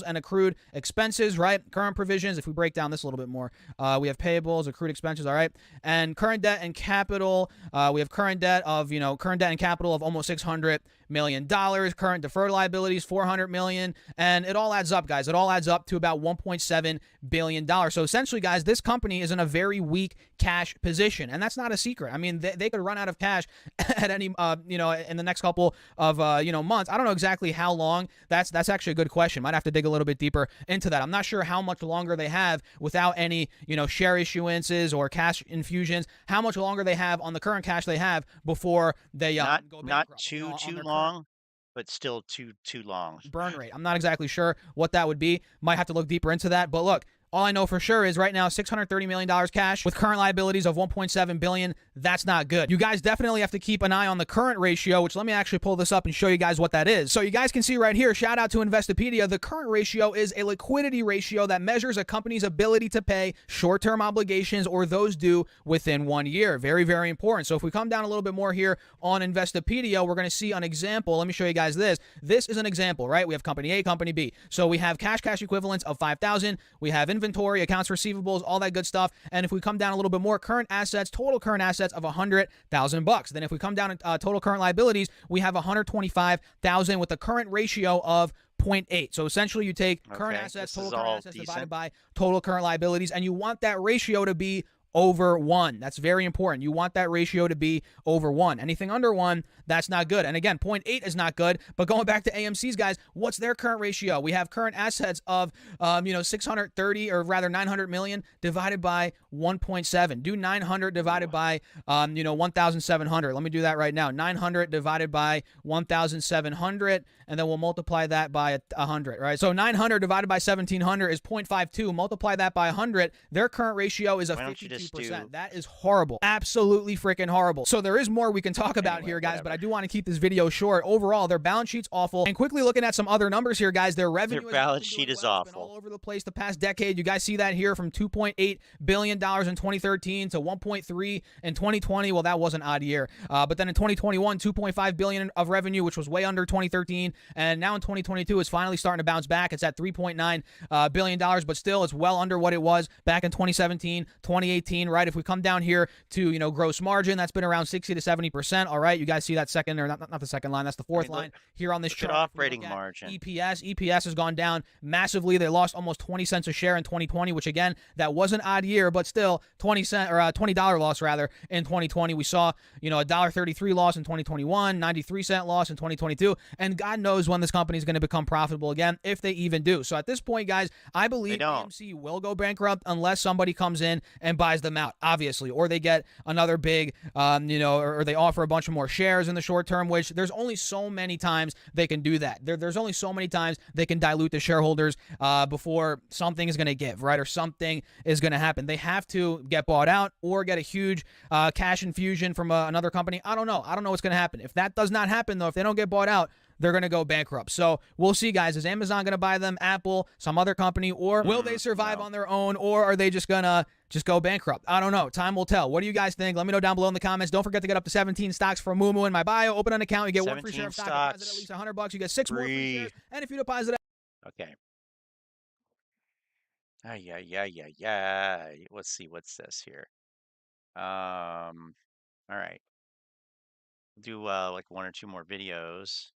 and accrued expenses, right? Current provisions. If we break down this a little bit more, we have payables, accrued expenses, all right? And current debt and capital. We have current debt and capital of almost $600 million. Current deferred liabilities, $400 million. And it all adds up, guys. It all adds up to about $1.7 billion. So essentially, guys, this company is in a very weak cash position. And that's not a secret. I mean, they could run out of cash at any, in the next couple of, months. I don't know exactly how long. That's actually a good question. Might have to dig a little bit deeper into that. I'm not sure how much longer they have without any, share issuances or cash infusions. How much longer they have on the current cash they have before they go bankrupt. Not too long. But still too long. Burn rate. I'm not exactly sure what that would be. Might have to look deeper into that. But look, all I know for sure is right now $630 million cash with current liabilities of $1.7 billion. That's not good. You guys definitely have to keep an eye on the current ratio, which let me actually pull this up and show you guys what that is. So you guys can see right here, shout out to Investopedia, the current ratio is a liquidity ratio that measures a company's ability to pay short-term obligations or those due within 1 year. Very, very important. So if we come down a little bit more here on Investopedia, we're going to see an example. Let me show you guys this. This is an example, right? We have company A, company B. So we have cash equivalents of 5,000. We have inventory, accounts receivables, all that good stuff. And if we come down a little bit more, current assets, total current assets of $100,000. Then if we come down to total current liabilities, we have $125,000 with a current ratio of 0.8. So essentially you take current assets, total current assets divided by total current liabilities, and you want that ratio to be over 1. That's very important. You want that ratio to be over 1. Anything under 1, that's not good. And again, 0.8 is not good. But going back to AMC's, guys, what's their current ratio? We have current assets of 630 or rather 900 million divided by 1.7. Do 900 divided by 1,700. Let me do that right now. 900 divided by 1,700, and then we'll multiply that by 100, right? So 900 divided by 1,700 is 0.52. Multiply that by 100. Their current ratio is a 52%. That is horrible. Absolutely freaking horrible. So there is more we can talk about here, guys, but I do want to keep this video short. Overall, their balance sheet's awful. And quickly looking at some other numbers here, guys, their revenue balance sheet is awful. It's been all over the place the past decade. You guys see that here from $2.8 billion in 2013 to 1.3 in 2020. Well, that was an odd year. But then in 2021, 2.5 billion of revenue, which was way under 2013. And now in 2022, it's finally starting to bounce back. It's at $3.9 billion, but still it's well under what it was back in 2017, 2018. Right? If we come down here to, gross margin, that's been around 60 to 70%. All right. You guys see that second, or not the second line, that's the fourth line here on this chart. Operating margin. EPS has gone down massively. They lost almost 20 cents a share in 2020, which again, that was an odd year, but still $20 loss rather in 2020. We saw, $1.33 loss in 2021, 93-cent loss in 2022. And God knows when this company is going to become profitable again, if they even do. So at this point, guys, I believe AMC will go bankrupt unless somebody comes in and buys them out, obviously, or they get another big, or they offer a bunch of more shares in the short term, which there's only so many times they can do that. There's only so many times they can dilute the shareholders before something is going to give, right? Or something is going to happen. They have to get bought out or get a huge cash infusion from another company. I don't know. I don't know what's going to happen. If that does not happen, though, if they don't get bought out, they're going to go bankrupt. So we'll see, guys. Is Amazon going to buy them, Apple, some other company, or will they survive on their own, or are they just going to go bankrupt? I don't know. Time will tell. What do you guys think? Let me know down below in the comments. Don't forget to get up to 17 stocks for Moomoo in my bio. Open an account. You get 1 free share of stock. Deposit at least $100. You get 6 more free shares. And if you deposit... Okay. Yeah. Let's see. What's this here? All right. Do like 1 or 2 more videos.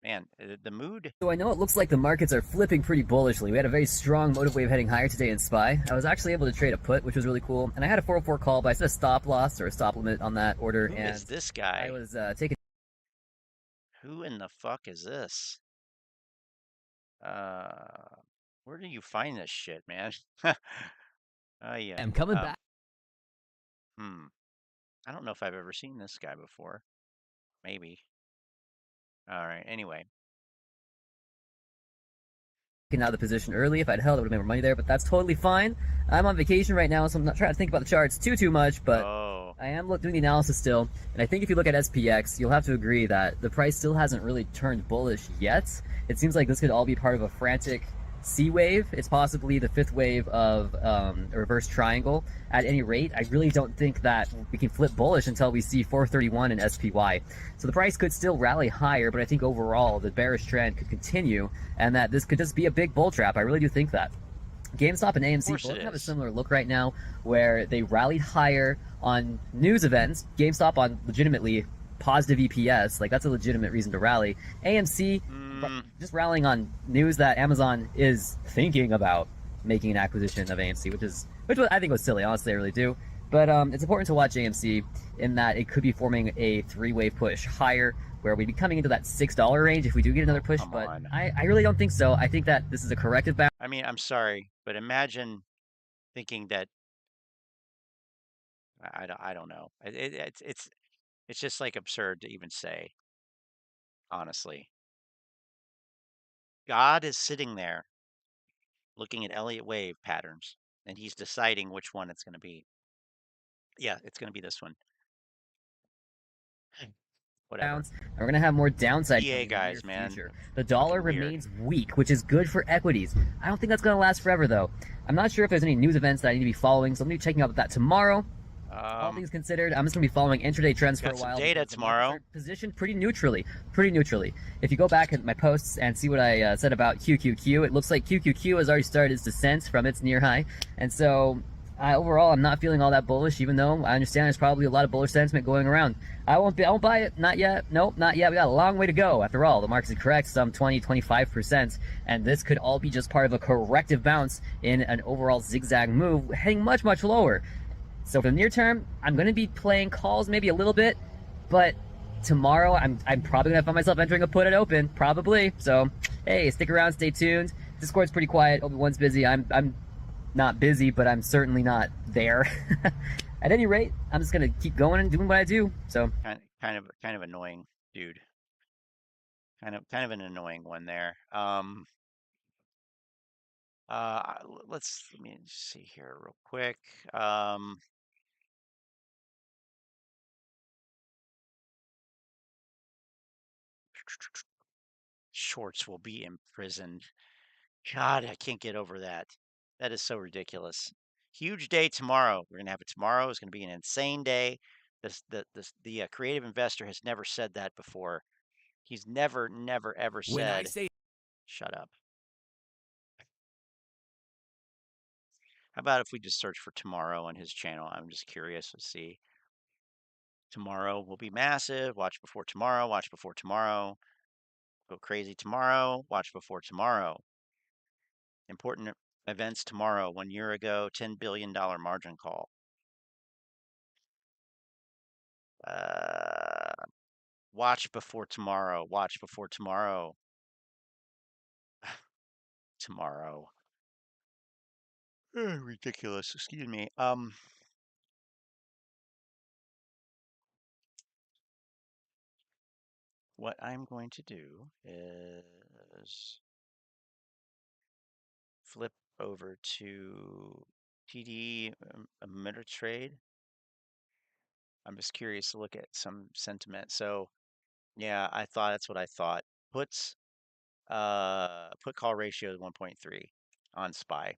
Man, the mood. So I know it looks like the markets are flipping pretty bullishly. We had a very strong motive wave heading higher today in SPY. I was actually able to trade a put, which was really cool. And I had a 404 call, but I set a stop loss or a stop limit on that order. Who and is this guy? I was taking... Who in the fuck is this? Where do you find this shit, man? Yeah. I'm coming back. I don't know if I've ever seen this guy before. Maybe. All right. Anyway. Taking out of the position early. If I'd held, I would have made more money there, but that's totally fine. I'm on vacation right now, so I'm not trying to think about the charts too much, but I am doing the analysis still. And I think if you look at SPX, you'll have to agree that the price still hasn't really turned bullish yet. It seems like this could all be part of a frantic C wave. It's possibly the 5th wave of a reverse triangle. At any rate, I really don't think that we can flip bullish until we see 431 in SPY. So the price could still rally higher, but I think overall the bearish trend could continue and that this could just be a big bull trap. I really do think that. GameStop and AMC both have a similar look right now where they rallied higher on news events. GameStop on legitimately positive EPS, like that's a legitimate reason to rally. AMC just rallying on news that Amazon is thinking about making an acquisition of AMC, which I think was silly, honestly, I really do. But it's important to watch AMC in that it could be forming a 3-wave push higher, where we'd be coming into that $6 range if we do get another push. But I really don't think so. I think that this is a corrective bounce. I mean, I'm sorry, but imagine thinking that. I don't know. It's just like absurd to even say. Honestly. God is sitting there looking at Elliott wave patterns, and he's deciding which one it's going to be. Yeah, it's going to be this one. Whatever. And we're going to have more downside EA guys, man. Future. The dollar remains weak, which is good for equities. I don't think that's going to last forever, though. I'm not sure if there's any news events that I need to be following, so I'm going to be checking out that tomorrow. All things considered, I'm just going to be following intraday trends for a while. Data tomorrow. Positioned pretty neutrally. If you go back at my posts and see what I said about QQQ, it looks like QQQ has already started its descent from its near high. And so, overall, I'm not feeling all that bullish, even though I understand there's probably a lot of bullish sentiment going around. I won't buy it. Not yet. Nope, not yet. We got a long way to go. After all, the market is correct some 20-25%, and this could all be just part of a corrective bounce in an overall zigzag move, heading much lower. So for the near term, I'm going to be playing calls maybe a little bit, but tomorrow I'm probably going to find myself entering a put at open, probably. So, hey, stick around, stay tuned. Discord's pretty quiet. Obi-Wan's busy. I'm not busy, but I'm certainly not there. At any rate, I'm just going to keep going and doing what I do. So kind of annoying dude. Kind of an annoying one there. Let me see here real quick. Shorts will be imprisoned. God, I can't get over that. That is so ridiculous. Huge day tomorrow. We're gonna have it tomorrow. It's gonna be an insane day. The creative investor has never said that before. He's never ever said. Shut up. How about if we just search for tomorrow on his channel? I'm just curious to see. Tomorrow will be massive. Watch before tomorrow. Watch before tomorrow. Go crazy tomorrow. Watch before tomorrow. Important events tomorrow. 1 year ago, $10 billion margin call. Watch before tomorrow. Watch before tomorrow. Tomorrow. Ridiculous. Excuse me. What I'm going to do is flip over to TD emitter trade. I'm just curious to look at some sentiment. So yeah, that's what I thought. Puts put call ratio is 1.3 on SPY.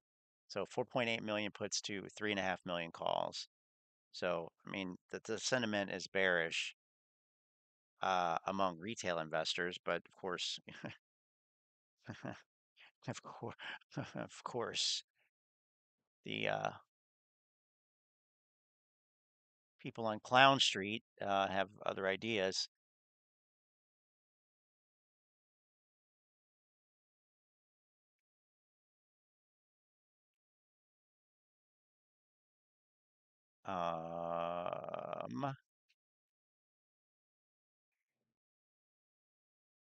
So 4.8 million puts to 3.5 million calls. So I mean the sentiment is bearish among retail investors, but of course of course of course the people on Clown Street have other ideas.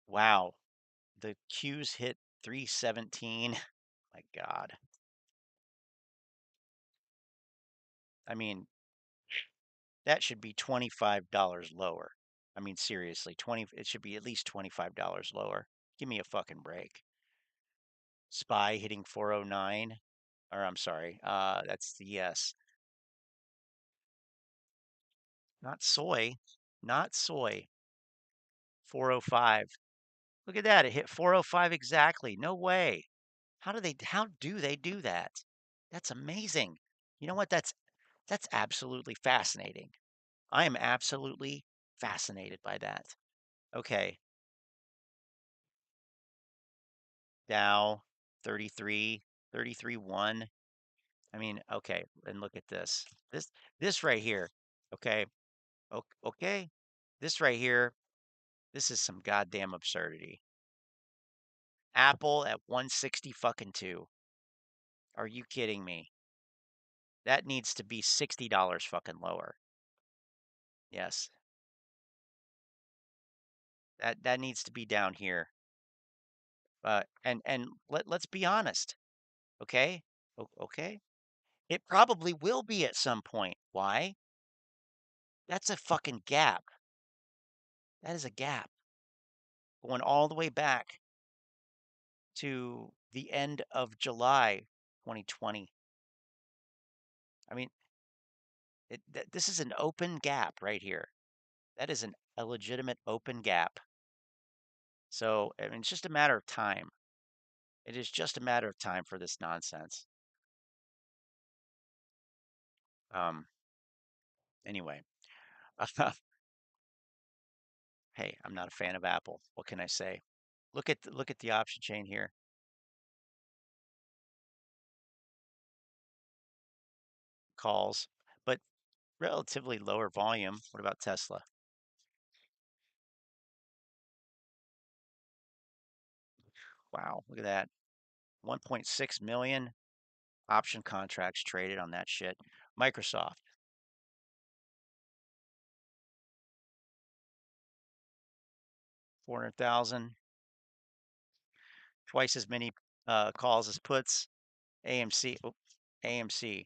Wow, the Q's hit 317. My God. I mean, that should be $25 lower. I mean, seriously, it should be at least $25 lower. Give me a fucking break. SPY hitting 409, or I'm sorry, that's the yes. Not soy, not soy. 405. Look at that, it hit 405 exactly. No way. How do they do that? That's amazing. You know what? That's absolutely fascinating. I am absolutely fascinated by that. Okay. Dow 33, 33.1. I mean, okay, and look at this. This right here. Okay. Okay. This right here, this is some goddamn absurdity. Apple at 160 fucking 2. Are you kidding me? That needs to be $60 fucking lower. Yes. That needs to be down here. And let's be honest. Okay? Okay? It probably will be at some point. Why? That's a fucking gap. That is a gap going all the way back to the end of July 2020. I mean, this is an open gap right here. That is a legitimate open gap. So, I mean, it's just a matter of time. It is just a matter of time for this nonsense. Anyway, hey, I'm not a fan of Apple. What can I say? Look at the option chain here. Calls, but relatively lower volume. What about Tesla? Wow, look at that. 1.6 million option contracts traded on that shit. Microsoft. 400,000. Twice as many calls as puts. AMC. Oh, AMC.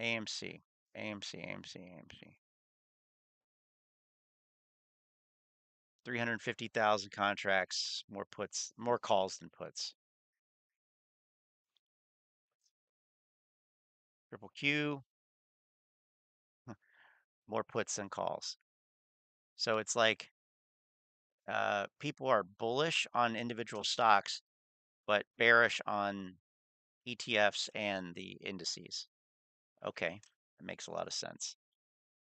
AMC. AMC. AMC. AMC. 350,000 contracts, more puts, more calls than puts. Triple Q, more puts than calls. So it's like people are bullish on individual stocks, but bearish on ETFs and the indices. Okay, that makes a lot of sense.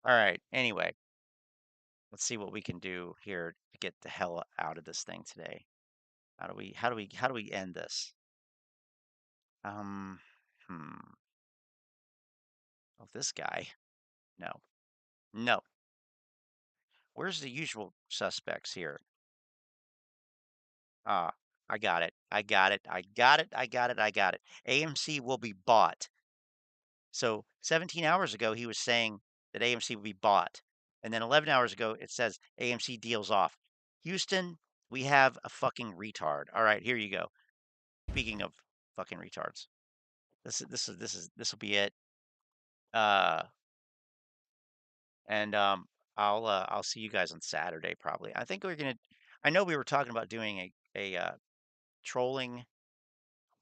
All right, anyway, let's see what we can do here to get the hell out of this thing today. How do we end this? Oh, this guy. No. No. Where's the usual suspects here? Ah, I got it. I got it. I got it. I got it. I got it. AMC will be bought. So 17 hours ago, he was saying that AMC will be bought. And then 11 hours ago, it says AMC deals off. Houston, we have a fucking retard. All right, here you go. Speaking of fucking retards, this will be it. And I'll see you guys on Saturday probably. I think I know we were talking about doing a trolling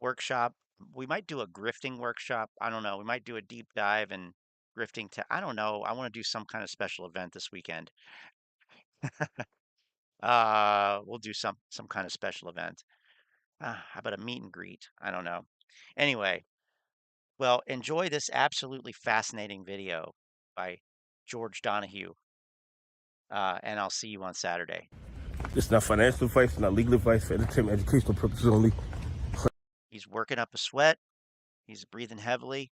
workshop. We might do a grifting workshop. I don't know. We might do a deep dive and grifting I don't know. I want to do some kind of special event this weekend. We'll do some kind of special event. How about a meet and greet? I don't know. Anyway, well, enjoy this absolutely fascinating video by George Donahue. And I'll see you on Saturday. It's not financial advice, it's not legal advice, for entertainment, educational purposes only. He's working up a sweat. He's breathing heavily.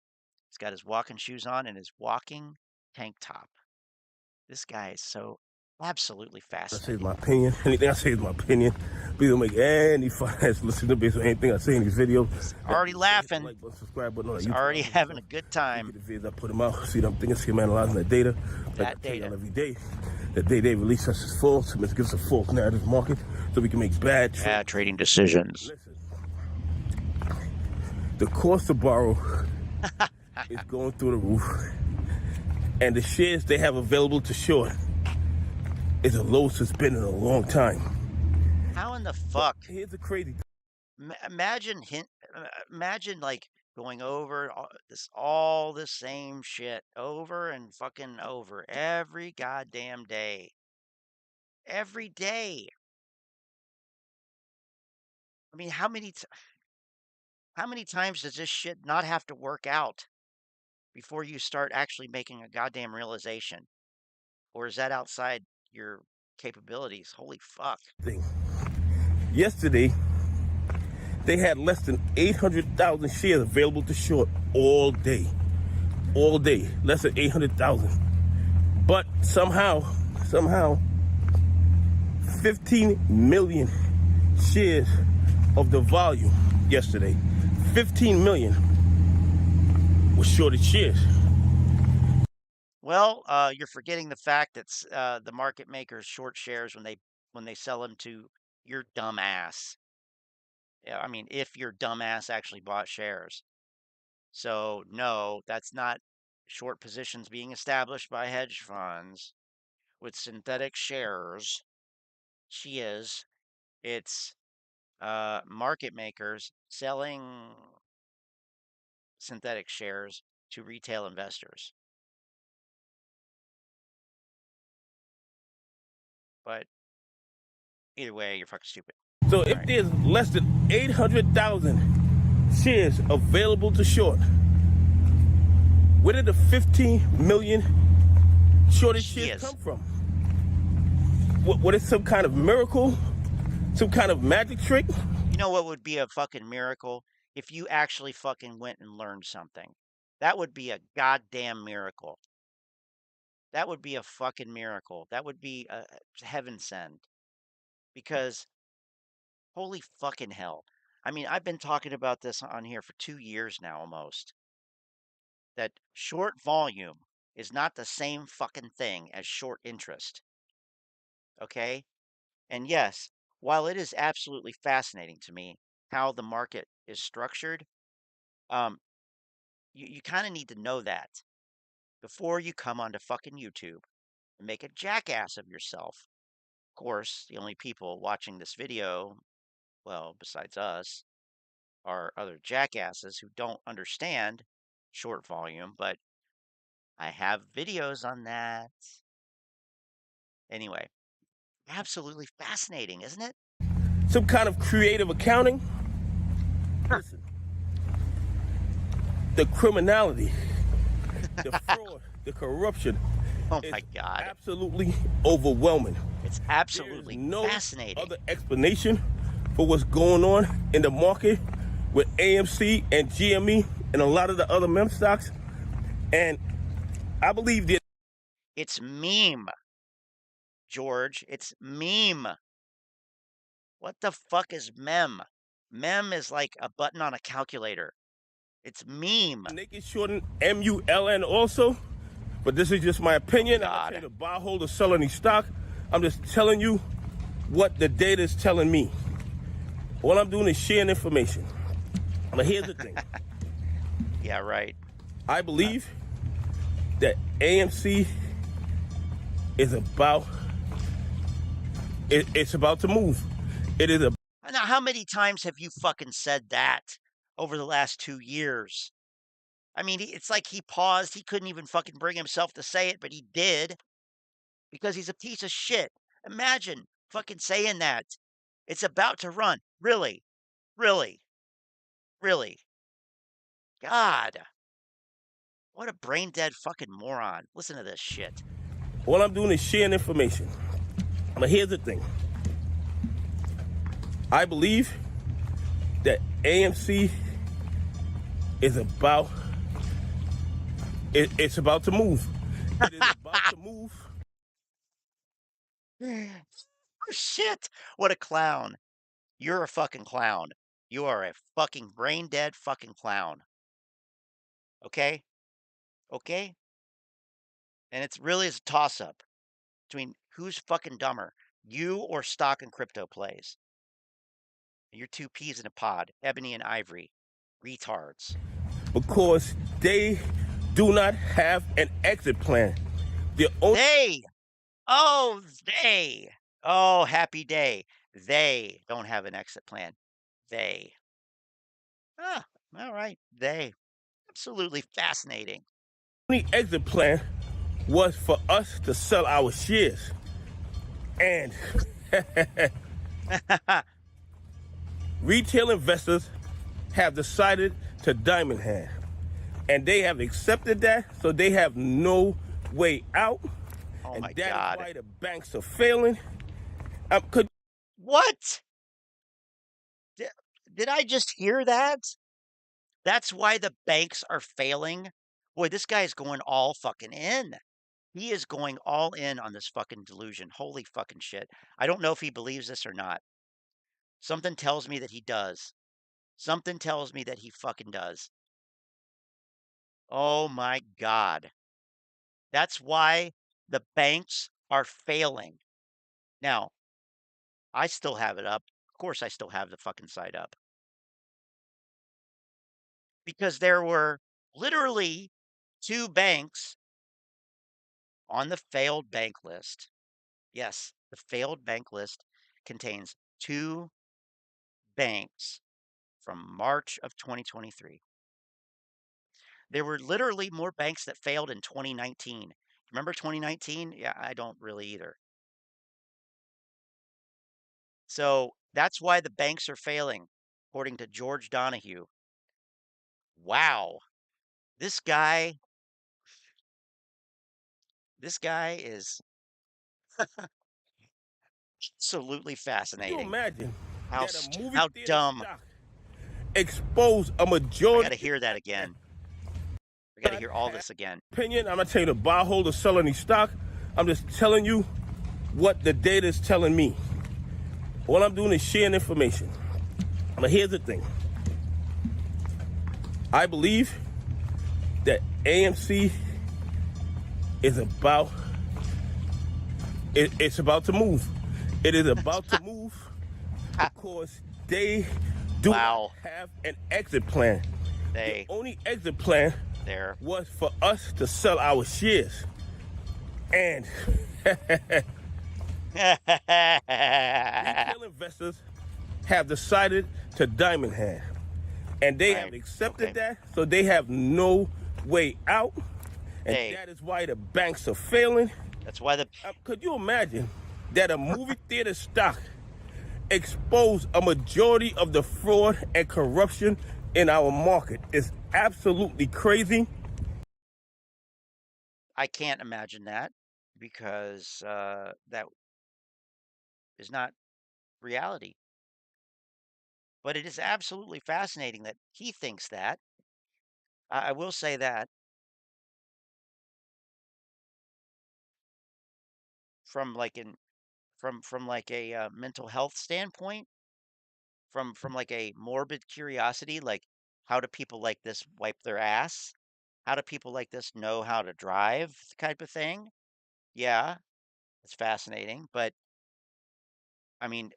He's got his walking shoes on and his walking tank top. This guy is so absolutely fascinating. I say is my opinion. Anything I say is my opinion. Please don't make any financial decision based on anything I say in these videos. He's already laughing. Like, subscribe button, He's already having a good time. The videos I put them out. See what I'm thinking. See him analyzing that data. That data. Every day. The day they release us is false. It gives us a false narrative market so we can make bad trading decisions. Listen, the cost to borrow is going through the roof. And the shares they have available to short is the lowest it's been in a long time. How in the fuck? Here's the crazy. Imagine like going over all the same shit over and fucking over every goddamn day. Every day. I mean, how many times does this shit not have to work out before you start actually making a goddamn realization? Or is that outside your capabilities? Holy fuck. Yesterday, they had less than 800,000 shares available to short all day. All day. Less than 800,000. But somehow, 15 million shares of the volume yesterday, 15 million was shorted shares. Well, you're forgetting the fact that the market makers short shares when they sell them to your dumb ass. Yeah, I mean, if your dumb ass actually bought shares. So no, that's not short positions being established by hedge funds with synthetic shares. It's market makers selling synthetic shares to retail investors. But either way, you're fucking stupid. So if there's less than 800,000 shares available to short, where did the 15 million shorted shares come from? What is some kind of miracle? Some kind of magic trick? You know what would be a fucking miracle? If you actually fucking went and learned something. That would be a goddamn miracle. That would be a fucking miracle. That would be a heaven send. Because holy fucking hell. I mean, I've been talking about this on here for 2 years now almost. That short volume is not the same fucking thing as short interest. Okay? And yes, while it is absolutely fascinating to me how the market is structured, you kind of need to know that before you come onto fucking YouTube and make a jackass of yourself. Of course, the only people watching this video, well, besides us, are other jackasses who don't understand short volume, but I have videos on that. Anyway, absolutely fascinating, isn't it? Some kind of creative accounting? Listen, the criminality, the fraud, the corruption. Oh my God. Absolutely overwhelming. It's absolutely fascinating. Other explanation for what's going on in the market with AMC and GME and a lot of the other meme stocks. And I believe that it's meme, George. It's meme. What the fuck is mem? Mem is like a button on a calculator. It's meme. Naked shorting MULN also. But this is just my opinion. I'm not trying to buy, hold, or sell any stock. I'm just telling you what the data is telling me. All I'm doing is sharing information. But here's the thing. Yeah, right. I believe that AMC is about, it's about to move. It is a. Now, how many times have you fucking said that over the last 2 years? I mean, it's like he paused. He couldn't even fucking bring himself to say it, but he did because he's a piece of shit. Imagine fucking saying that. It's about to run. Really? Really? Really? God. What a brain dead fucking moron. Listen to this shit. All I'm doing is sharing information. But here's the thing. I believe that AMC is about, it's about to move. It is about to move. Oh, shit. What a clown. You're a fucking clown. You are a fucking brain dead fucking clown. Okay? Okay? And it's really a toss up between who's fucking dumber, you or stock and crypto plays. You're two peas in a pod, ebony and ivory, retards. Because they do not have an exit plan. They! Oh, they! Oh, happy day. They don't have an exit plan. They. Ah, all right. They. Absolutely fascinating. The exit plan was for us to sell our shares. And retail investors have decided to diamond hand. And they have accepted that, so they have no way out. Oh and my that God. is why the banks are failing. What? Did I just hear that? That's why the banks are failing? Boy, this guy is going all fucking in. He is going all in on this fucking delusion. Holy fucking shit. I don't know if he believes this or not. Something tells me that he does. Something tells me that he fucking does. Oh my God. That's why the banks are failing. Now, I still have it up. Of course, I still have the fucking site up. Because there were literally 2 banks on the failed bank list. Yes, the failed bank list contains 2 banks from March of 2023. There were literally more banks that failed in 2019. Remember 2019? Yeah, I don't really either. So that's why the banks are failing, according to George Donahue. Wow. This guy is absolutely fascinating. Can you imagine how that a movie how theater dumb. stock expose a I majority? got to hear that again. I got to hear all this again. Opinion. I'm not telling you to buy, hold, or sell any stock. I'm just telling you what the data is telling me. All I'm doing is sharing information. But here's the thing. I believe that AMC is about, it's about to move. It is about to move because they do not have an exit plan. The only exit plan was for us to sell our shares. And retail investors have decided to diamond hand. And they have accepted that, so they have no way out. And that is why the banks are failing. That's why the... could you imagine that a movie theater stock exposed a majority of the fraud and corruption in our market? It's absolutely crazy. I can't imagine that because that is not reality. But it is absolutely fascinating that he thinks that. I will say that. From like a mental health standpoint, from like a morbid curiosity, like how do people like this wipe their ass? How do people like this know how to drive type of thing? Yeah, it's fascinating, but I mean,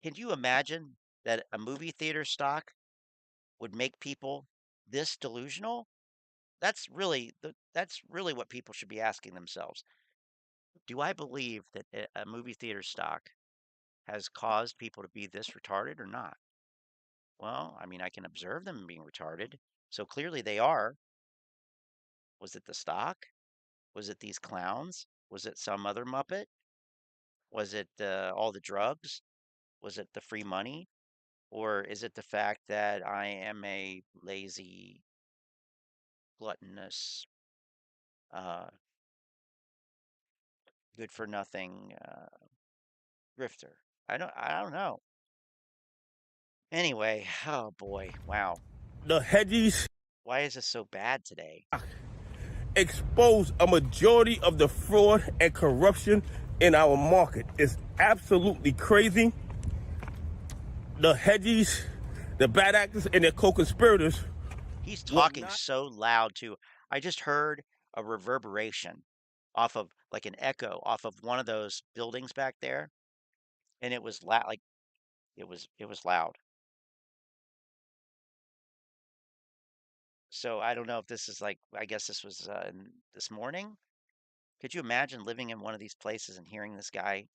can you imagine that a movie theater stock would make people this delusional? That's really what people should be asking themselves. Do I believe that a movie theater stock has caused people to be this retarded or not? Well, I mean, I can observe them being retarded, so clearly they are. Was it the stock? Was it these clowns? Was it some other Muppet? Was it all the drugs? Was it the free money? Or is it the fact that I am a lazy, gluttonous, uh, good for nothing grifter? I don't know. Anyway, oh boy, wow. The hedges. Why is this so bad today? Expose a majority of the fraud and corruption in our market. It's absolutely crazy. The hedges, the bad actors, and their co-conspirators. He's talking so loud too. I just heard a reverberation off of like an echo off of one of those buildings back there, and it was loud. Like it was loud. So I don't know if this is like, I guess this was this morning. Could you imagine living in one of these places and hearing this guy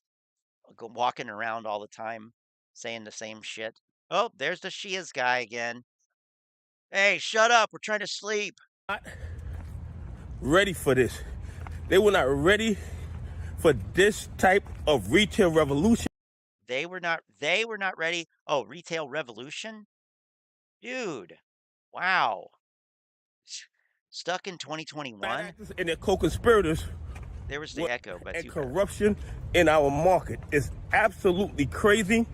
walking around all the time saying the same shit? Oh, there's the Shias guy again. Hey, shut up. We're trying to sleep. Not ready for this. They were not ready for this type of retail revolution. They were not ready. Oh, retail revolution? Dude. Wow. Stuck in 2021. And their co-conspirators. There was the echo, but and corruption in our market is absolutely crazy.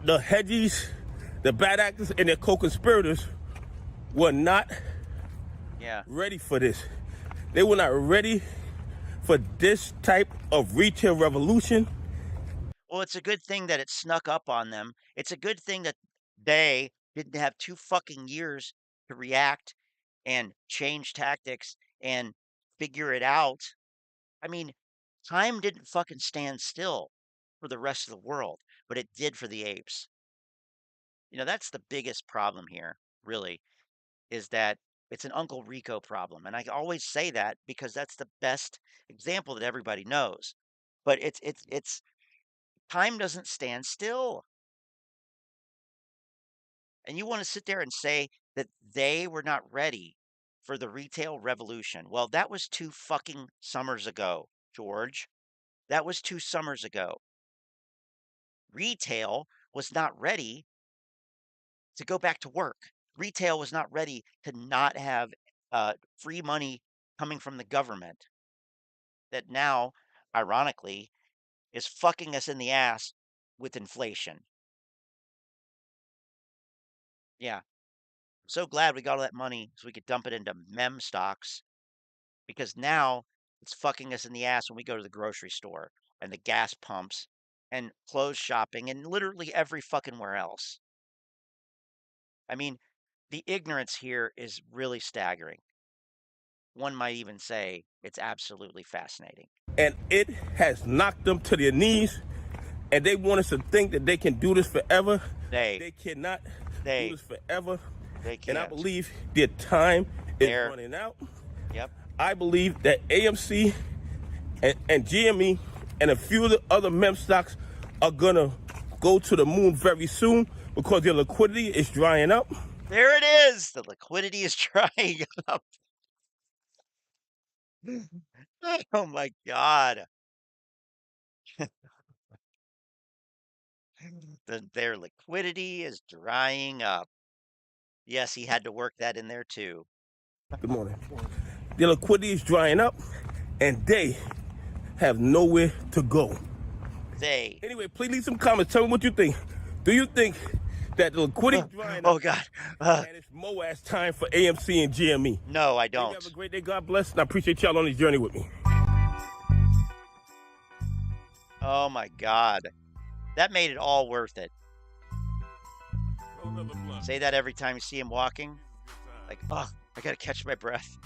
The hedges, the bad actors, and their co-conspirators were not ready for this. They were not ready for this type of retail revolution. Well, it's a good thing that it snuck up on them. It's a good thing that they didn't have 2 fucking years to react and change tactics and figure it out. I mean, time didn't fucking stand still for the rest of the world, but it did for the apes. You know, that's the biggest problem here, really, is that it's an Uncle Rico problem. And I always say that because that's the best example that everybody knows. But it's time doesn't stand still. And you want to sit there and say that they were not ready for the retail revolution. Well, that was 2 fucking summers ago, George. That was 2 summers ago. Retail was not ready to go back to work. Retail was not ready to not have free money coming from the government that now, ironically, is fucking us in the ass with inflation. Yeah. So glad we got all that money so we could dump it into mem stocks, because now it's fucking us in the ass when we go to the grocery store and the gas pumps and clothes shopping and literally every fucking where else. I mean, the ignorance here is really staggering. One might even say it's absolutely fascinating. And it has knocked them to their knees, and they want us to think that they can do this forever. They cannot do this forever. They can't. And I believe their time is running out. Yep. I believe that AMC and GME and a few of the other mem stocks are going to go to the moon very soon because their liquidity is drying up. There it is. The liquidity is drying up. Oh my God. Their liquidity is drying up. Yes, he had to work that in there too. Good morning. Their liquidity is drying up, and they have nowhere to go. Anyway, please leave some comments. Tell me what you think. Do you think that the liquidity is drying up? Oh God. And it's Moass time for AMC and GME? No, I don't. You have a great day. God bless, and I appreciate y'all on this journey with me. Oh my God. That made it all worth it. Say that every time you see him walking. Like, oh, I gotta catch my breath.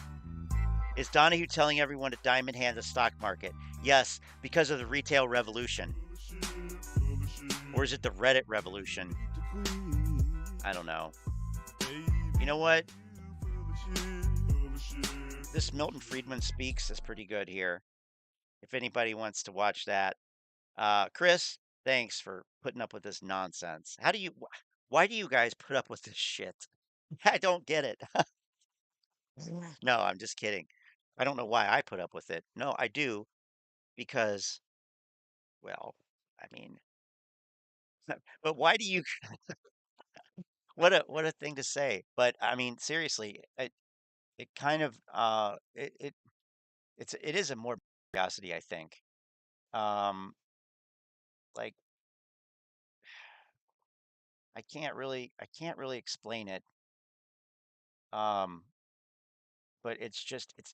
Is Donahue telling everyone to diamond hand the stock market? Yes, because of the retail revolution. Or is it the Reddit revolution? I don't know. You know what? This Milton Friedman Speaks is pretty good here. If anybody wants to watch that. Chris, thanks for putting up with this nonsense. Why do you guys put up with this shit? I don't get it. No, I'm just kidding. I don't know why I put up with it. No, I do because, well, I mean, but why do you, what a thing to say. But I mean, seriously, it kind of, it is a more curiosity, I think. Like, I can't really explain it. But it's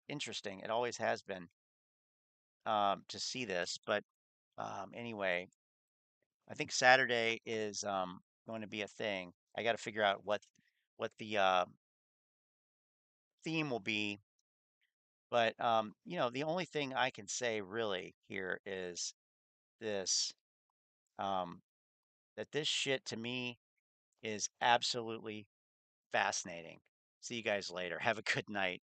interesting. It always has been, to see this. But anyway, I think Saturday is going to be a thing. I got to figure out what the theme will be. But the only thing I can say really here is this, that this shit to me is absolutely fascinating. See you guys later. Have a good night.